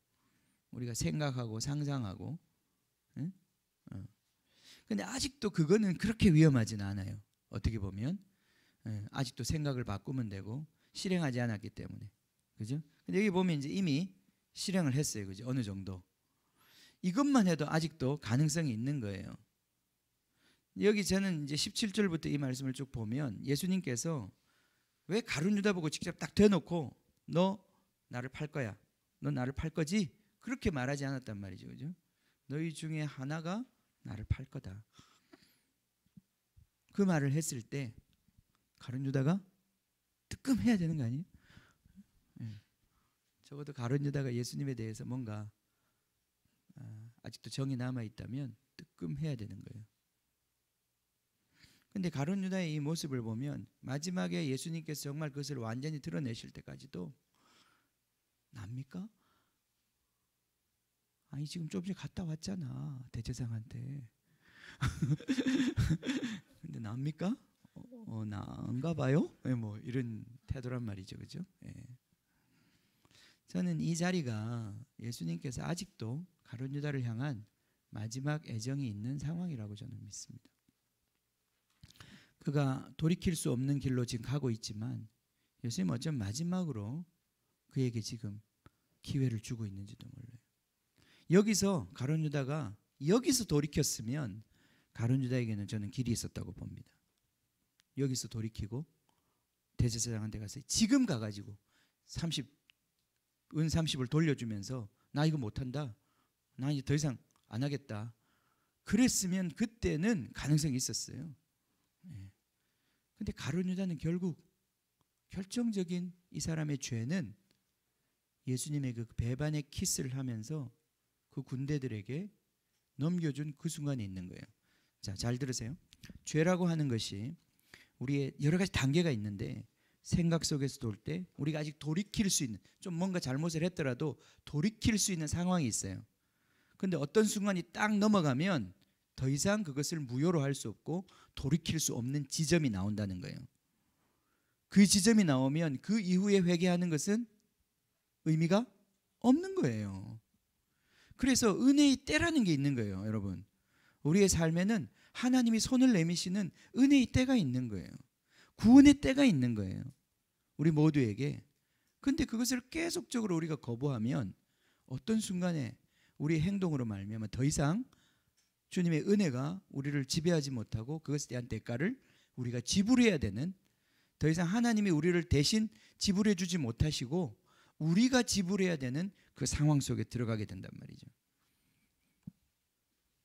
우리가 생각하고 상상하고. 근데 아직도 그거는 그렇게 위험하진 않아요. 어떻게 보면 아직도 생각을 바꾸면 되고 실행하지 않았기 때문에. 그죠? 근데 여기 보면 이제 이미 실행을 했어요. 그죠? 어느 정도. 이것만 해도 아직도 가능성이 있는 거예요. 여기 저는 이제 17절부터 이 말씀을 쭉 보면 예수님께서 왜 가룟 유다 보고 직접 딱 대놓고 너 나를 팔 거야. 너 나를 팔 거지? 그렇게 말하지 않았단 말이죠. 그죠? 너희 중에 하나가 나를 팔 거다. 그 말을 했을 때 가룟 유다가 뜨끔해야 되는 거 아니에요? 적어도 가룟 유다가 예수님에 대해서 뭔가 아직도 정이 남아 있다면 뜨끔해야 되는 거예요. 근데 가룟 유다의 이 모습을 보면 마지막에 예수님께서 정말 그것을 완전히 드러내실 때까지도 납니까? 아니 지금 좀 전에 갔다 왔잖아 대제사장한테. 근데 납니까? 나은가 봐요? 뭐 이런 태도란 말이죠, 그죠? 예. 저는 이 자리가 예수님께서 아직도 가룟 유다를 향한 마지막 애정이 있는 상황이라고 저는 믿습니다. 그가 돌이킬 수 없는 길로 지금 가고 있지만 예수님 어쩜 마지막으로 그에게 지금 기회를 주고 있는지도 몰라요. 여기서 가룟 유다가 여기서 돌이켰으면 가룟 유다에게는 저는 길이 있었다고 봅니다. 여기서 돌이키고 대제사장한테 가서 지금 가가지고 은 30을 돌려주면서 나 이거 못한다. 나 이제 더 이상 안 하겠다. 그랬으면 그때는 가능성이 있었어요. 근데 가룟 유다는 결국 결정적인 이 사람의 죄는 예수님의 그 배반의 키스를 하면서 그 군대들에게 넘겨준 그 순간에 있는 거예요. 자, 잘 들으세요. 죄라고 하는 것이 우리의 여러 가지 단계가 있는데 생각 속에서 돌 때 우리가 아직 돌이킬 수 있는 좀 뭔가 잘못을 했더라도 돌이킬 수 있는 상황이 있어요. 근데 어떤 순간이 딱 넘어가면 더 이상 그것을 무효로 할 수 없고 돌이킬 수 없는 지점이 나온다는 거예요. 그 지점이 나오면 그 이후에 회개하는 것은 의미가 없는 거예요. 그래서 은혜의 때라는 게 있는 거예요, 여러분. 우리의 삶에는 하나님이 손을 내미시는 은혜의 때가 있는 거예요. 구원의 때가 있는 거예요. 우리 모두에게. 근데 그것을 계속적으로 우리가 거부하면 어떤 순간에 우리의 행동으로 말미암아 더 이상 주님의 은혜가 우리를 지배하지 못하고 그것에 대한 대가를 우리가 지불해야 되는, 더 이상 하나님이 우리를 대신 지불해 주지 못하시고 우리가 지불해야 되는 그 상황 속에 들어가게 된단 말이죠.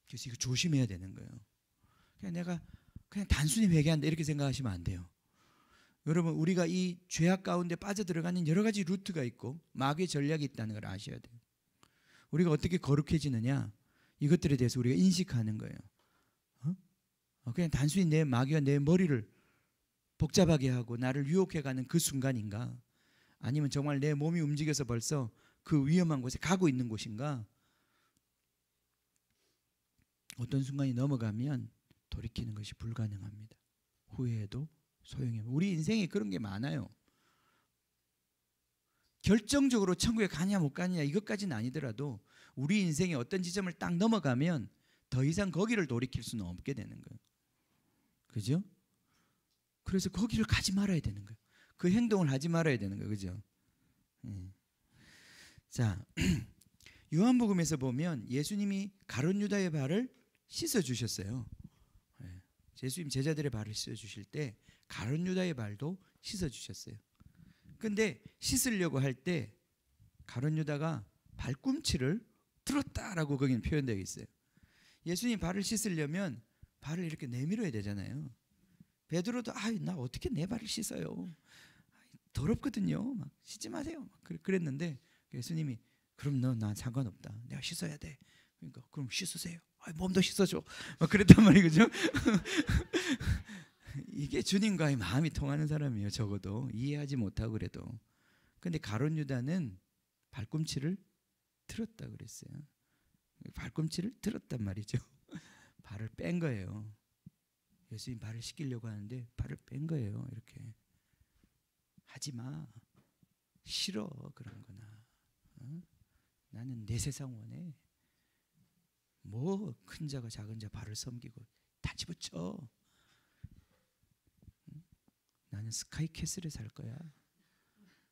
그래서 이거 조심해야 되는 거예요. 그냥 내가 그냥 단순히 회개한다 이렇게 생각하시면 안 돼요. 여러분, 우리가 이 죄악 가운데 빠져들어가는 여러 가지 루트가 있고 마귀의 전략이 있다는 걸 아셔야 돼요. 우리가 어떻게 거룩해지느냐, 이것들에 대해서 우리가 인식하는 거예요. 그냥 단순히 내 마귀가 내 머리를 복잡하게 하고 나를 유혹해가는 그 순간인가, 아니면 정말 내 몸이 움직여서 벌써 그 위험한 곳에 가고 있는 곳인가. 어떤 순간이 넘어가면 돌이키는 것이 불가능합니다. 후회해도 소용이 없어요. 우리 인생에 그런 게 많아요. 결정적으로 천국에 가냐 못 가냐 이것까지는 아니더라도 우리 인생의 어떤 지점을 딱 넘어가면 더 이상 거기를 돌이킬 수는 없게 되는 거예요. 그죠? 그래서 거기를 가지 말아야 되는 거예요. 그 행동을 하지 말아야 되는 거예요. 그죠? 자, 요한복음에서 보면 예수님이 가룟 유다의 발을 씻어 주셨어요. 예수님 제자들의 발을 씻어 주실 때 가룟 유다의 발도 씻어 주셨어요. 근데 씻으려고 할 때 가룟 유다가 발꿈치를 들었다라고 거기는 표현되어 있어요. 예수님 발을 씻으려면 발을 이렇게 내밀어야 되잖아요. 베드로도 나 어떻게 내 발을 씻어요? 더럽거든요. 막 씻지 마세요. 막 그랬는데 예수님이 그럼 너 난 상관없다. 내가 씻어야 돼. 그러니까 그럼 씻으세요. 몸도 씻어줘. 막 그랬단 말이죠. 이게 주님과의 마음이 통하는 사람이에요. 적어도 이해하지 못하고 그래도. 근데 가룟 유다는 발꿈치를 들었다 그랬어요. 발꿈치를 들었단 말이죠. 발을 뺀 거예요. 예수님 발을 씻기려고 하는데 발을 뺀 거예요. 이렇게 하지 마. 싫어 그런 거나. 나는 내 세상 원해. 뭐 큰 자가 작은 자 발을 섬기고 다 집어쳐. 나는 스카이캐슬에 살 거야.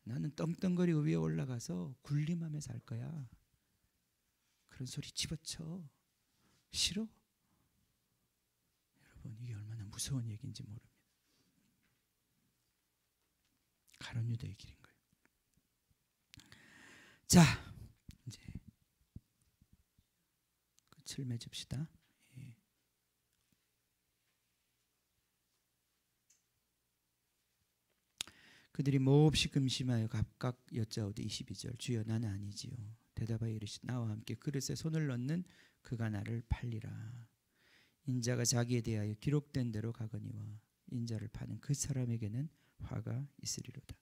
나는 떵떵거리고 위에 올라가서 군림하며 살 거야. 그런 소리 집어쳐. 싫어? 여러분, 이게 얼마나 무서운 얘기인지 모릅니다. 가룟 유다의 길인 거예요. 자, 이제 끝을 맺읍시다. 그들이 몹시 금심하여 각각 여짜오되 22절 주여 나는 아니지요. 대답하여 이르시되 나와 함께 그릇에 손을 넣는 그가 나를 팔리라. 인자가 자기에 대하여 기록된 대로 가거니와 인자를 파는 그 사람에게는 화가 있으리로다.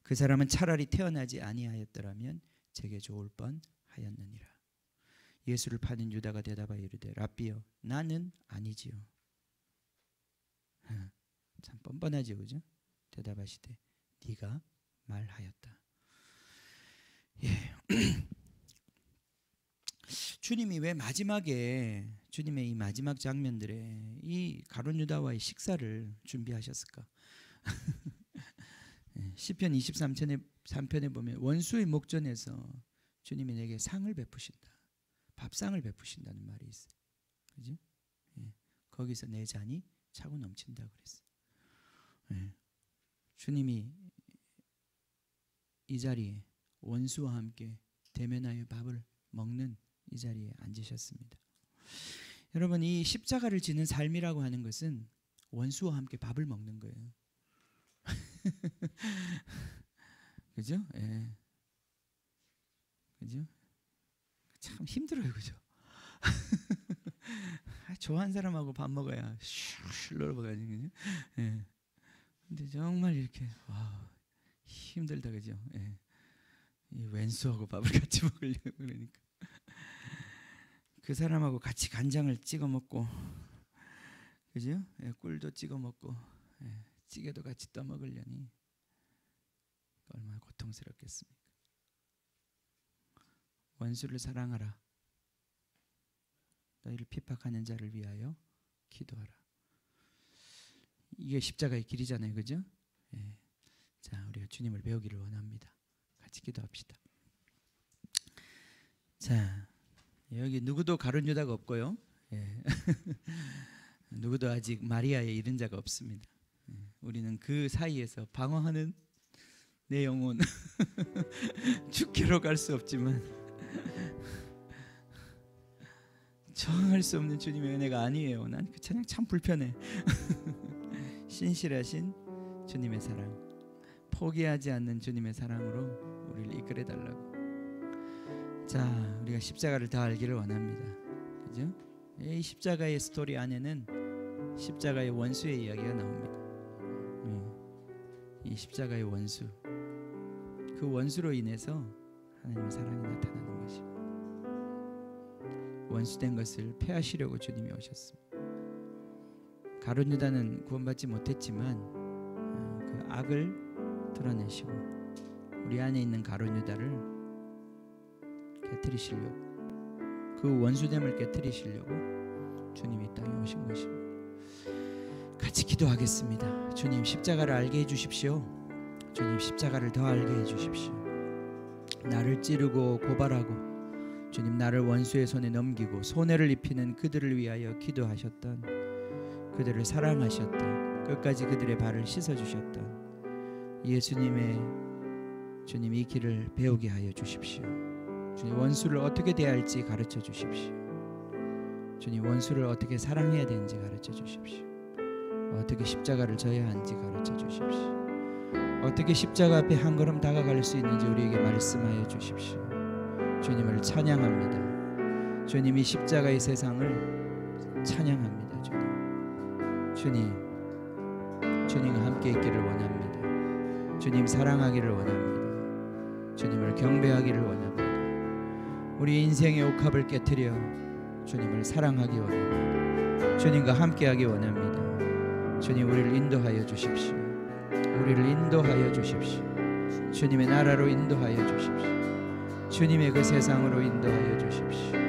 그 사람은 차라리 태어나지 아니하였더라면 제게 좋을 뻔하였느니라. 예수를 파는 유다가 대답하여 이르되 라삐여 나는 아니지요. 참 뻔뻔하죠, 그죠? 대답하시되 네가 말하였다. 예. 주님이 왜 마지막에 주님의 이 마지막 장면들에 이 가룟 유다와의 식사를 준비하셨을까? 시편 23편에 보면 원수의 목전에서 주님이 내게 상을 베푸신다. 밥상을 베푸신다는 말이 있어요. 그죠? 예. 거기서 내 잔이 차고 넘친다 그랬어요. 예. 주님이 이 자리에 원수와 함께 대면하여 밥을 먹는 이 자리에 앉으셨습니다. 여러분, 이 십자가를 지는 삶이라고 하는 것은 원수와 함께 밥을 먹는 거예요. 그죠? 예. 그죠? 참 힘들어요, 그죠? 좋아하는 사람하고 밥 먹어야 슉 넘어가지, 그죠? 예. 근데 정말 이렇게 힘들다, 그죠? 예. 이 왼수하고 밥을 같이 먹으려고 그러니까 그 사람하고 같이 간장을 찍어 먹고, 그죠? 예, 꿀도 찍어 먹고, 예, 찌개도 같이 떠 먹으려니 얼마나 고통스럽겠습니까? 원수를 사랑하라. 너희를 핍박하는 자를 위하여 기도하라. 이게 십자가의 길이잖아요, 그죠? 예. 자, 우리가 주님을 배우기를 원합니다. 같이 기도합시다. 자, 여기 누구도 가룟 유다가 없고요. 예. 누구도 아직 마리아에 이른 자가 없습니다. 예. 우리는 그 사이에서 방황하는 내 영혼 죽기로 갈 수 없지만 저항할 수 없는 주님의 은혜가 아니에요. 난 그 찬양 참 불편해. 신실하신 주님의 사랑, 포기하지 않는 주님의 사랑으로 우리를 이끌어 달라고. 자, 우리가 십자가를 더 알기를 원합니다. 그죠? 이 십자가의 스토리 안에는 십자가의 원수의 이야기가 나옵니다. 이 십자가의 원수, 그 원수로 인해서 하나님의 사랑이 나타나는 것입니다. 원수된 것을 패하시려고 주님이 오셨습니다. 가룟 유다는 구원받지 못했지만 그 악을 드러내시고 우리 안에 있는 가룟 유다를 깨뜨리시려고, 그 원수됨을 깨뜨리시려고 주님이 이 땅에 오신 것입니다. 같이 기도하겠습니다. 주님, 십자가를 알게 해주십시오. 주님, 십자가를 더 알게 해주십시오. 나를 찌르고 고발하고 주님, 나를 원수의 손에 넘기고 손해를 입히는 그들을 위하여 기도하셨던, 그들을 사랑하셨던, 끝까지 그들의 발을 씻어주셨던 예수님의 주님, 이 길을 배우게 하여 주십시오. 주님, 원수를 어떻게 대할지 가르쳐 주십시오. 주님, 원수를 어떻게 사랑해야 되는지 가르쳐 주십시오. 어떻게 십자가를 져야 하는지 가르쳐 주십시오. 어떻게 십자가 앞에 한 걸음 다가갈 수 있는지 우리에게 말씀하여 주십시오. 주님을 찬양합니다. 주님이 십자가의 세상을 찬양합니다. 주님과 함께 있기를 원합니다. 주님 사랑하기를 원합니다. 주님을 경배하기를 원합니다. 우리 인생의 옥합을 깨트려 주님을 사랑하기 원합니다. 주님과 함께하기 원합니다. 주님, 우리를 인도하여 주십시오. 우리를 인도하여 주십시오. 주님의 나라로 인도하여 주십시오. 주님의 그 세상으로 인도하여 주십시오.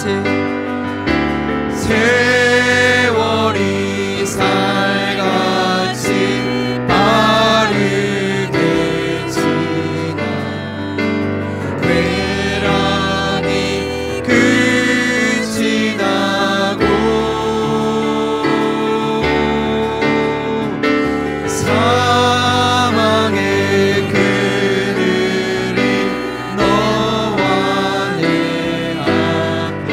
살같이 세월이 살같이 빠르게 지나 쾌락이 끝이 나고 사망의 그늘이 너와 내 앞에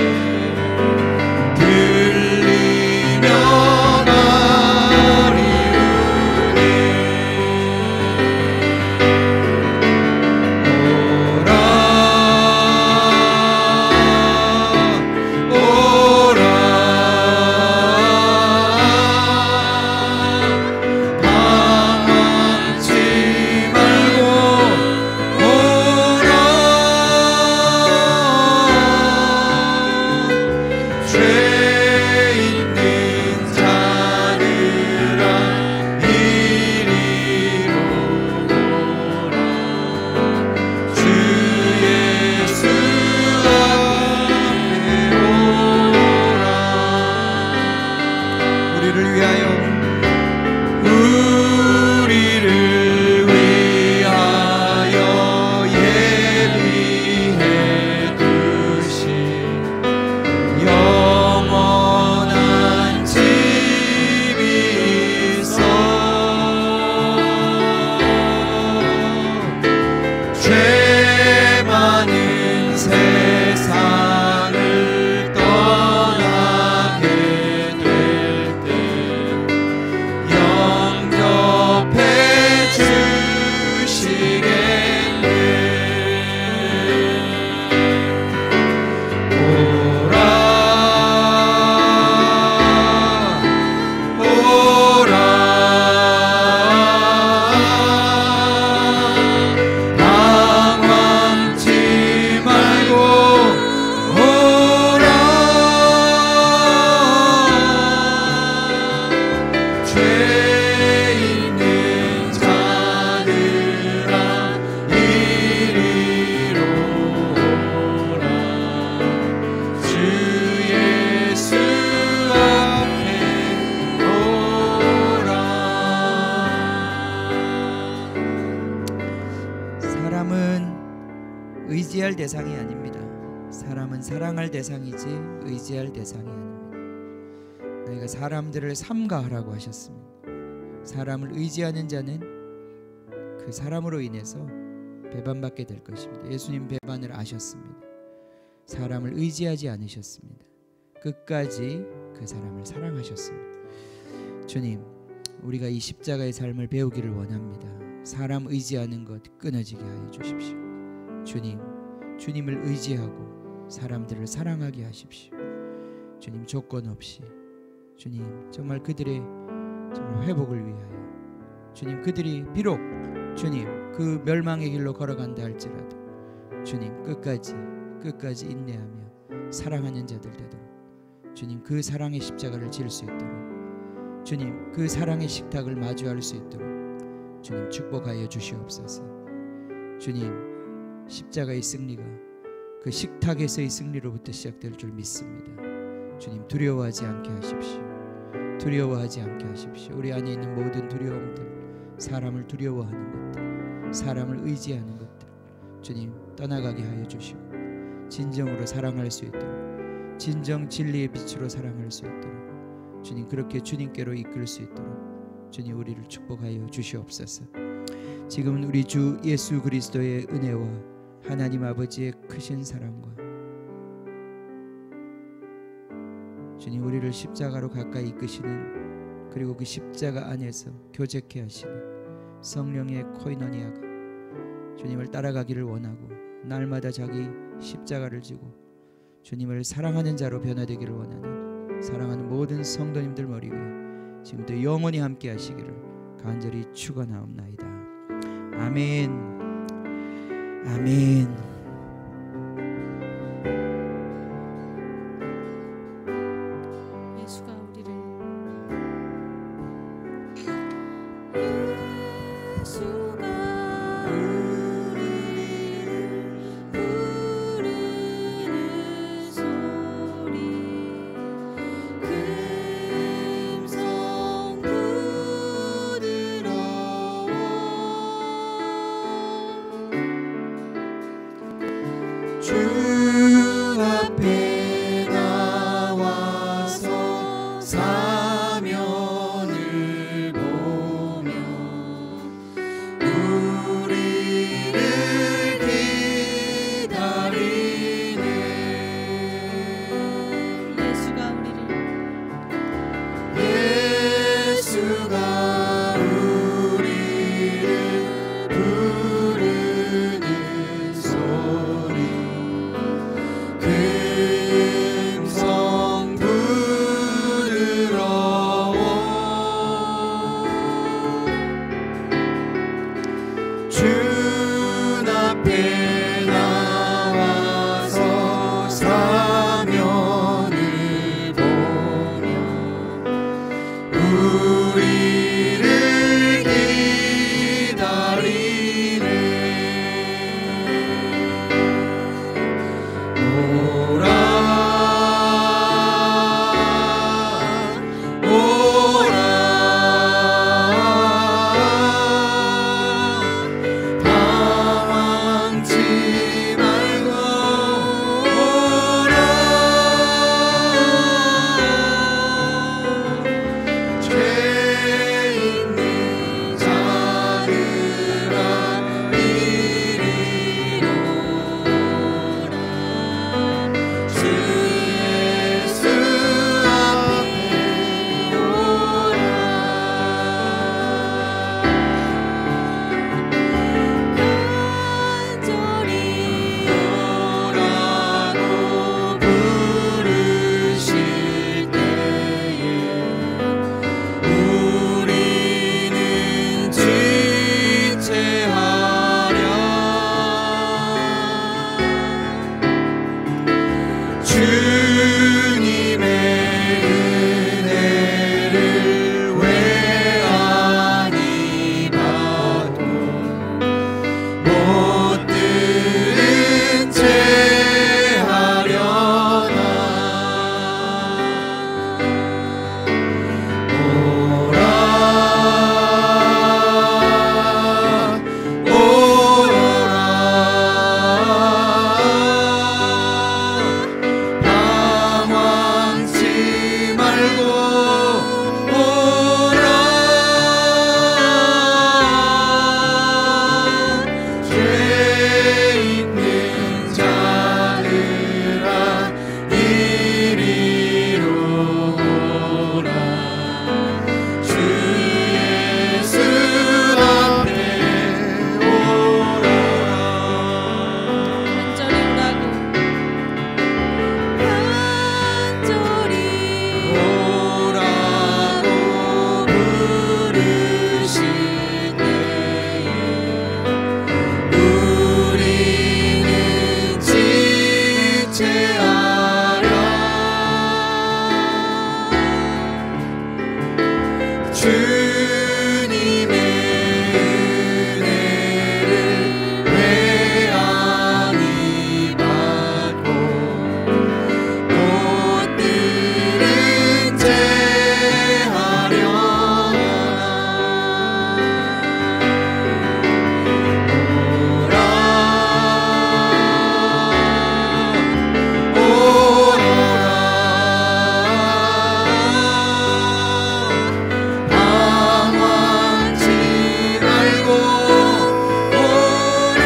들리며 가리우네. 오라 오라 방황치 말고 오라 죄 있는 자들아 이리로 오라 주 예수 앞에 오라. 우리를 위하여 우리를 위하여 예비해 두신 영원한 집이 있어 죄 많은 세상을 떠나게 될 때 영접해 주시겠네. 오라 오라 방황치 말고 오라 죄 있는 자들아 이리로 오라 주 예수 앞에 오라. 사람은 의지할 대상이 아닙니다. 사람은 사랑할 대상이지 의지할 대상이 아닙니다. 너희가 사람들을 삼가하라고 하셨습니다. 사람을 의지하는 자는 그 사람으로 인해서 배반받게 될 것입니다. 예수님 배반을 아셨습니다. 사람을 의지하지 않으셨습니다. 끝까지 그 사람을 사랑하셨습니다. 주님, 우리가 이 십자가의 삶을 배우기를 원합니다. 사람 의지하는 것 끊어지게 하여 주십시오. 주님, 주님을 의지하고 사람들을 사랑하게 하십시오. 주님, 조건 없이 주님, 정말 그들의 정말 회복을 위하여 주님, 그들이 비록 주님 그 멸망의 길로 걸어간다 할지라도 주님 끝까지 인내하며 사랑하는 자들 되도록 주님 그 사랑의 십자가를 질 수 있도록 주님 그 사랑의 식탁을 마주할 수 있도록 주님 축복하여 주시옵소서. 주님, 십자가의 승리가 그 식탁에서의 승리로부터 시작될 줄 믿습니다. 주님, 두려워하지 않게 하십시오. 두려워하지 않게 하십시오. 우리 안에 있는 모든 두려움들, 사람을 두려워하는 것들, 사람을 의지하는 것들 주님 떠나가게 하여 주시고 진정으로 사랑할 수 있도록, 진정 진리의 빛으로 사랑할 수 있도록 주님 그렇게 주님께로 이끌 수 있도록 주님 우리를 축복하여 주시옵소서. 지금은 우리 주 예수 그리스도의 은혜와 하나님 아버지의 크신 사랑과 주님 우리를 십자가로 가까이 이끄시는, 그리고 그 십자가 안에서 교제케 하시는 성령의 코이노니아가 주님을 따라가기를 원하고 날마다 자기 십자가를 지고 주님을 사랑하는 자로 변화되기를 원하는 사랑하는 모든 성도님들 머리 위에 지금부터 영원히 함께 하시기를 간절히 축원하옵나이다. 아멘. 아멘. 우리를 부르는 우리를 기다리네. 오라 오라 방황치 말고 오라. 죄 있는 자들아 이리로 오라. 주 예수 앞에 오라. 간절히 오라고 부르실 때에 우리는 지체하랴. 주님의 은혜를 왜 아니 받고 못 들은 채 하려나. 오라 오라 방황치 말고 오라. 죄 있는 자들아 이리로 오라. 주 예수 앞에 오라. 간절히 오라고 오라고 부르실 때에 우리는 지체하랴. 주님의 은혜를 왜 아니 받고 못 들은 채 하려나. 방황치 말고 오라.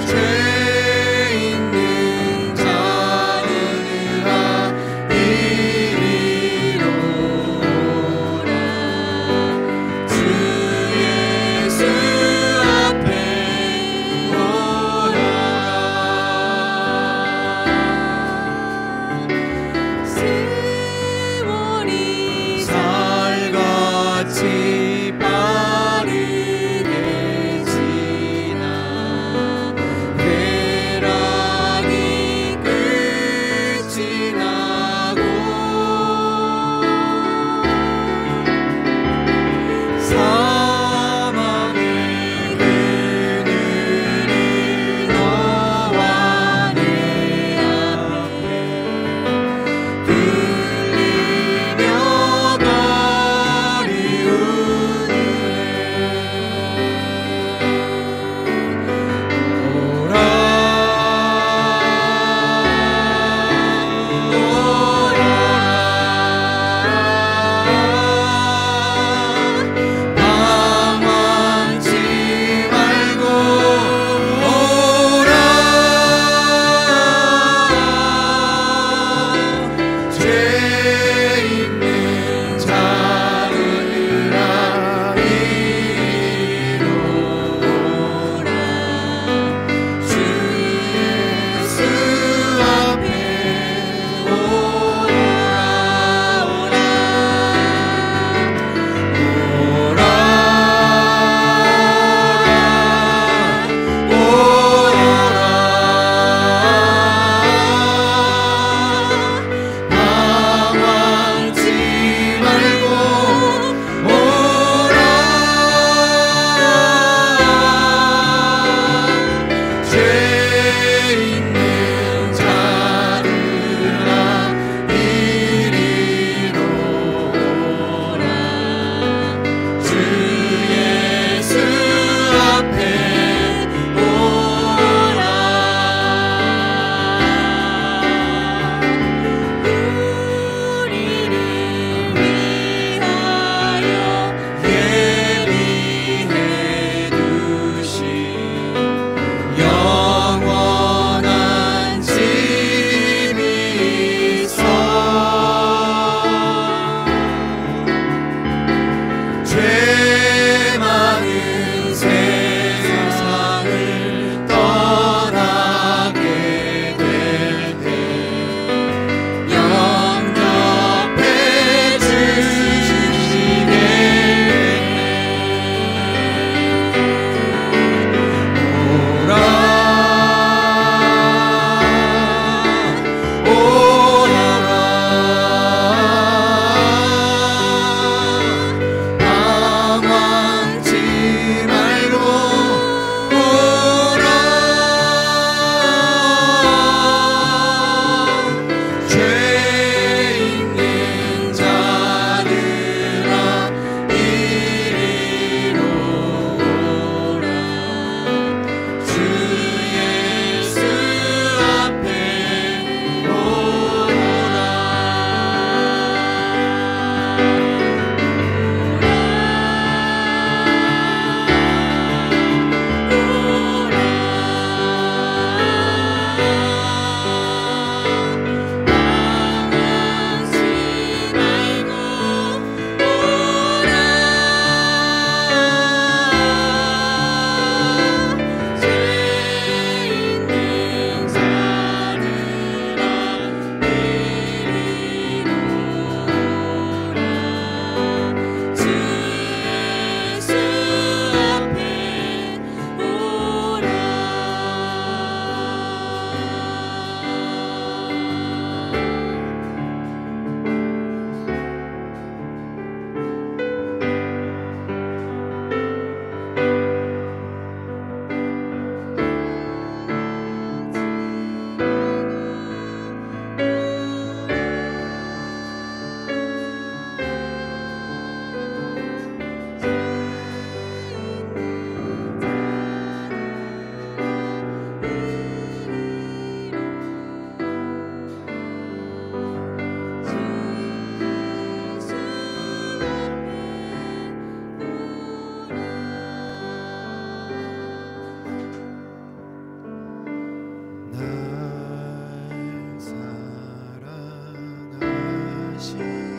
죄 있는 자들아 이리로 오라. 주 예수 앞에 오라. 세월이 살같이 빠르게 지나 쾌락이 끝이 나고 사망의 그늘이 너와 내 앞에 들리며 거리우네. 날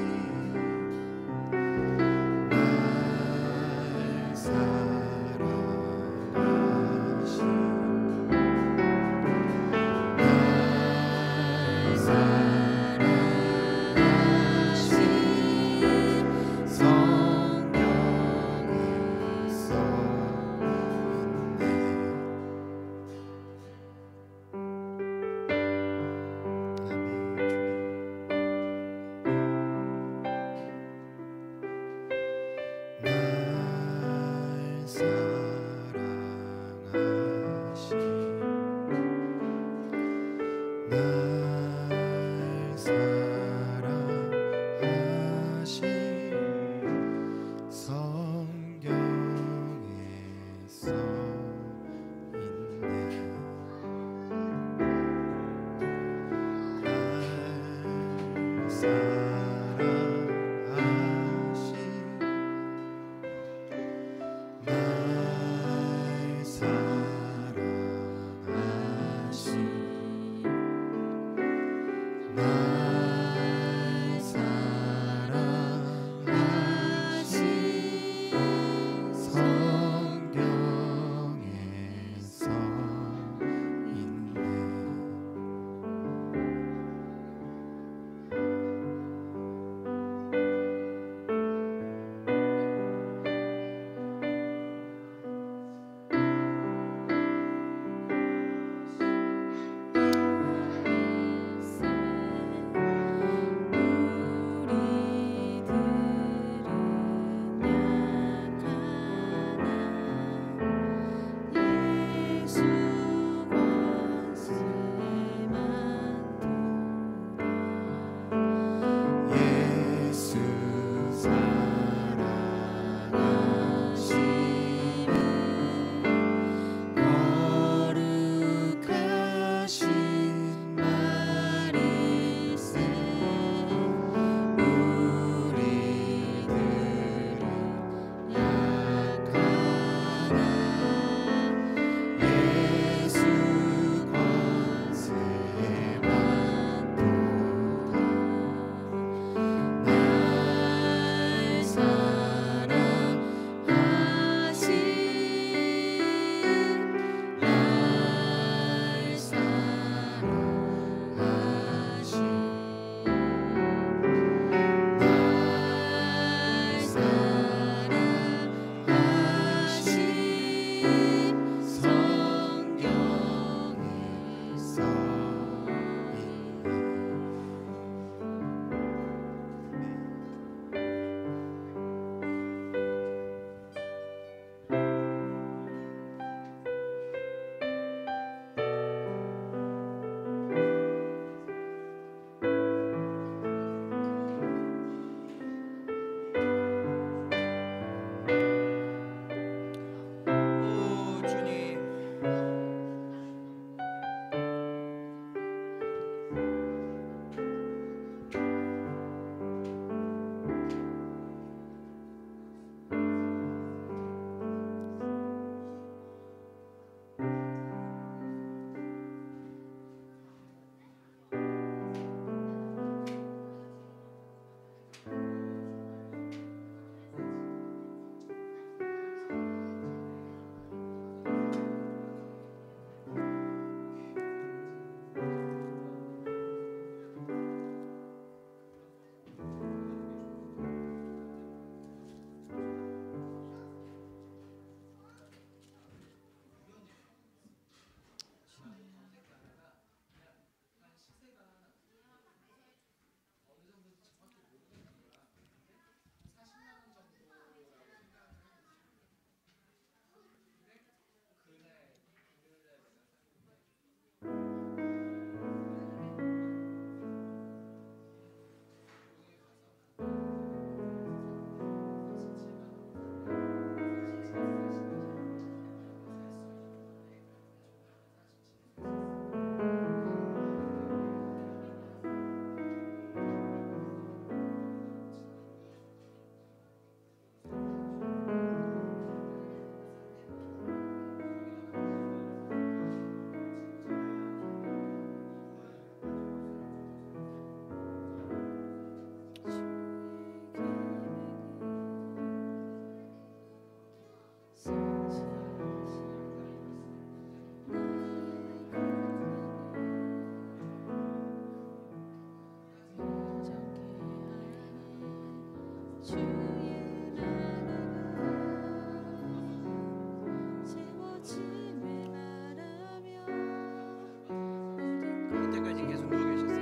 이때까지 계속 누워 계셨어요.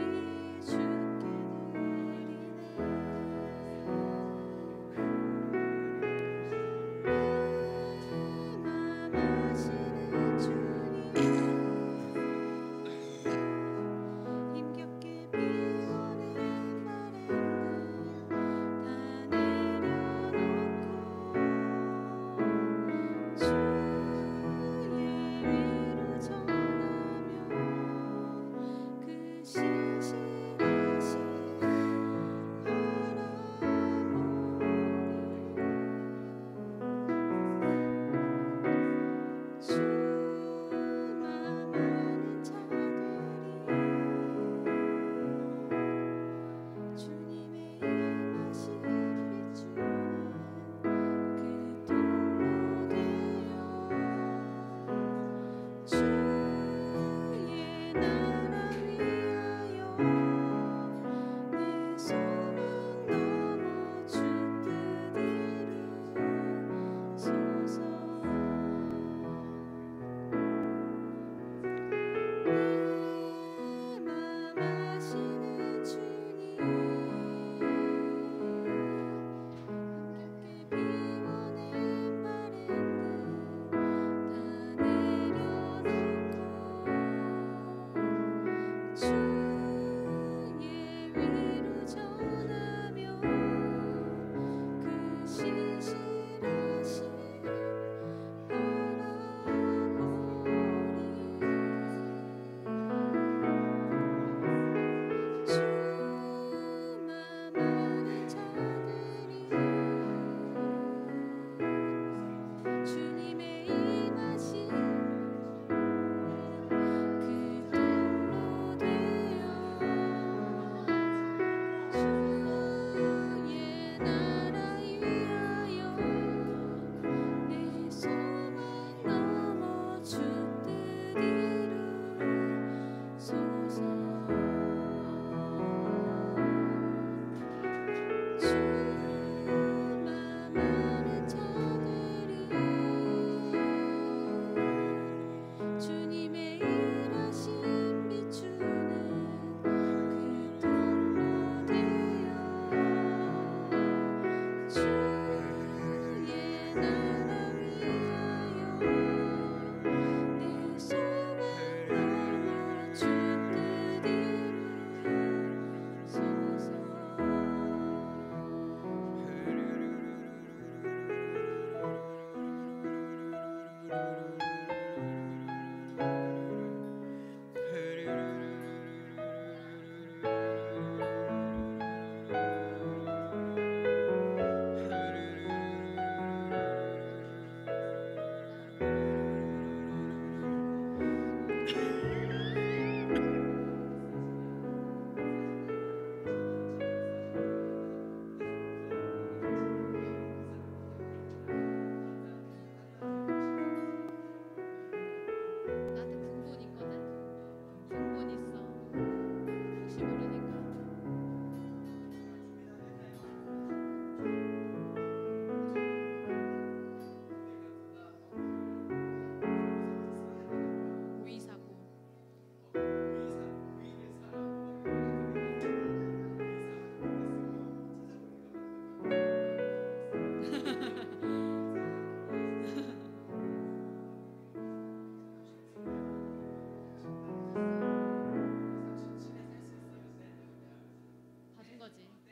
봐준 거지.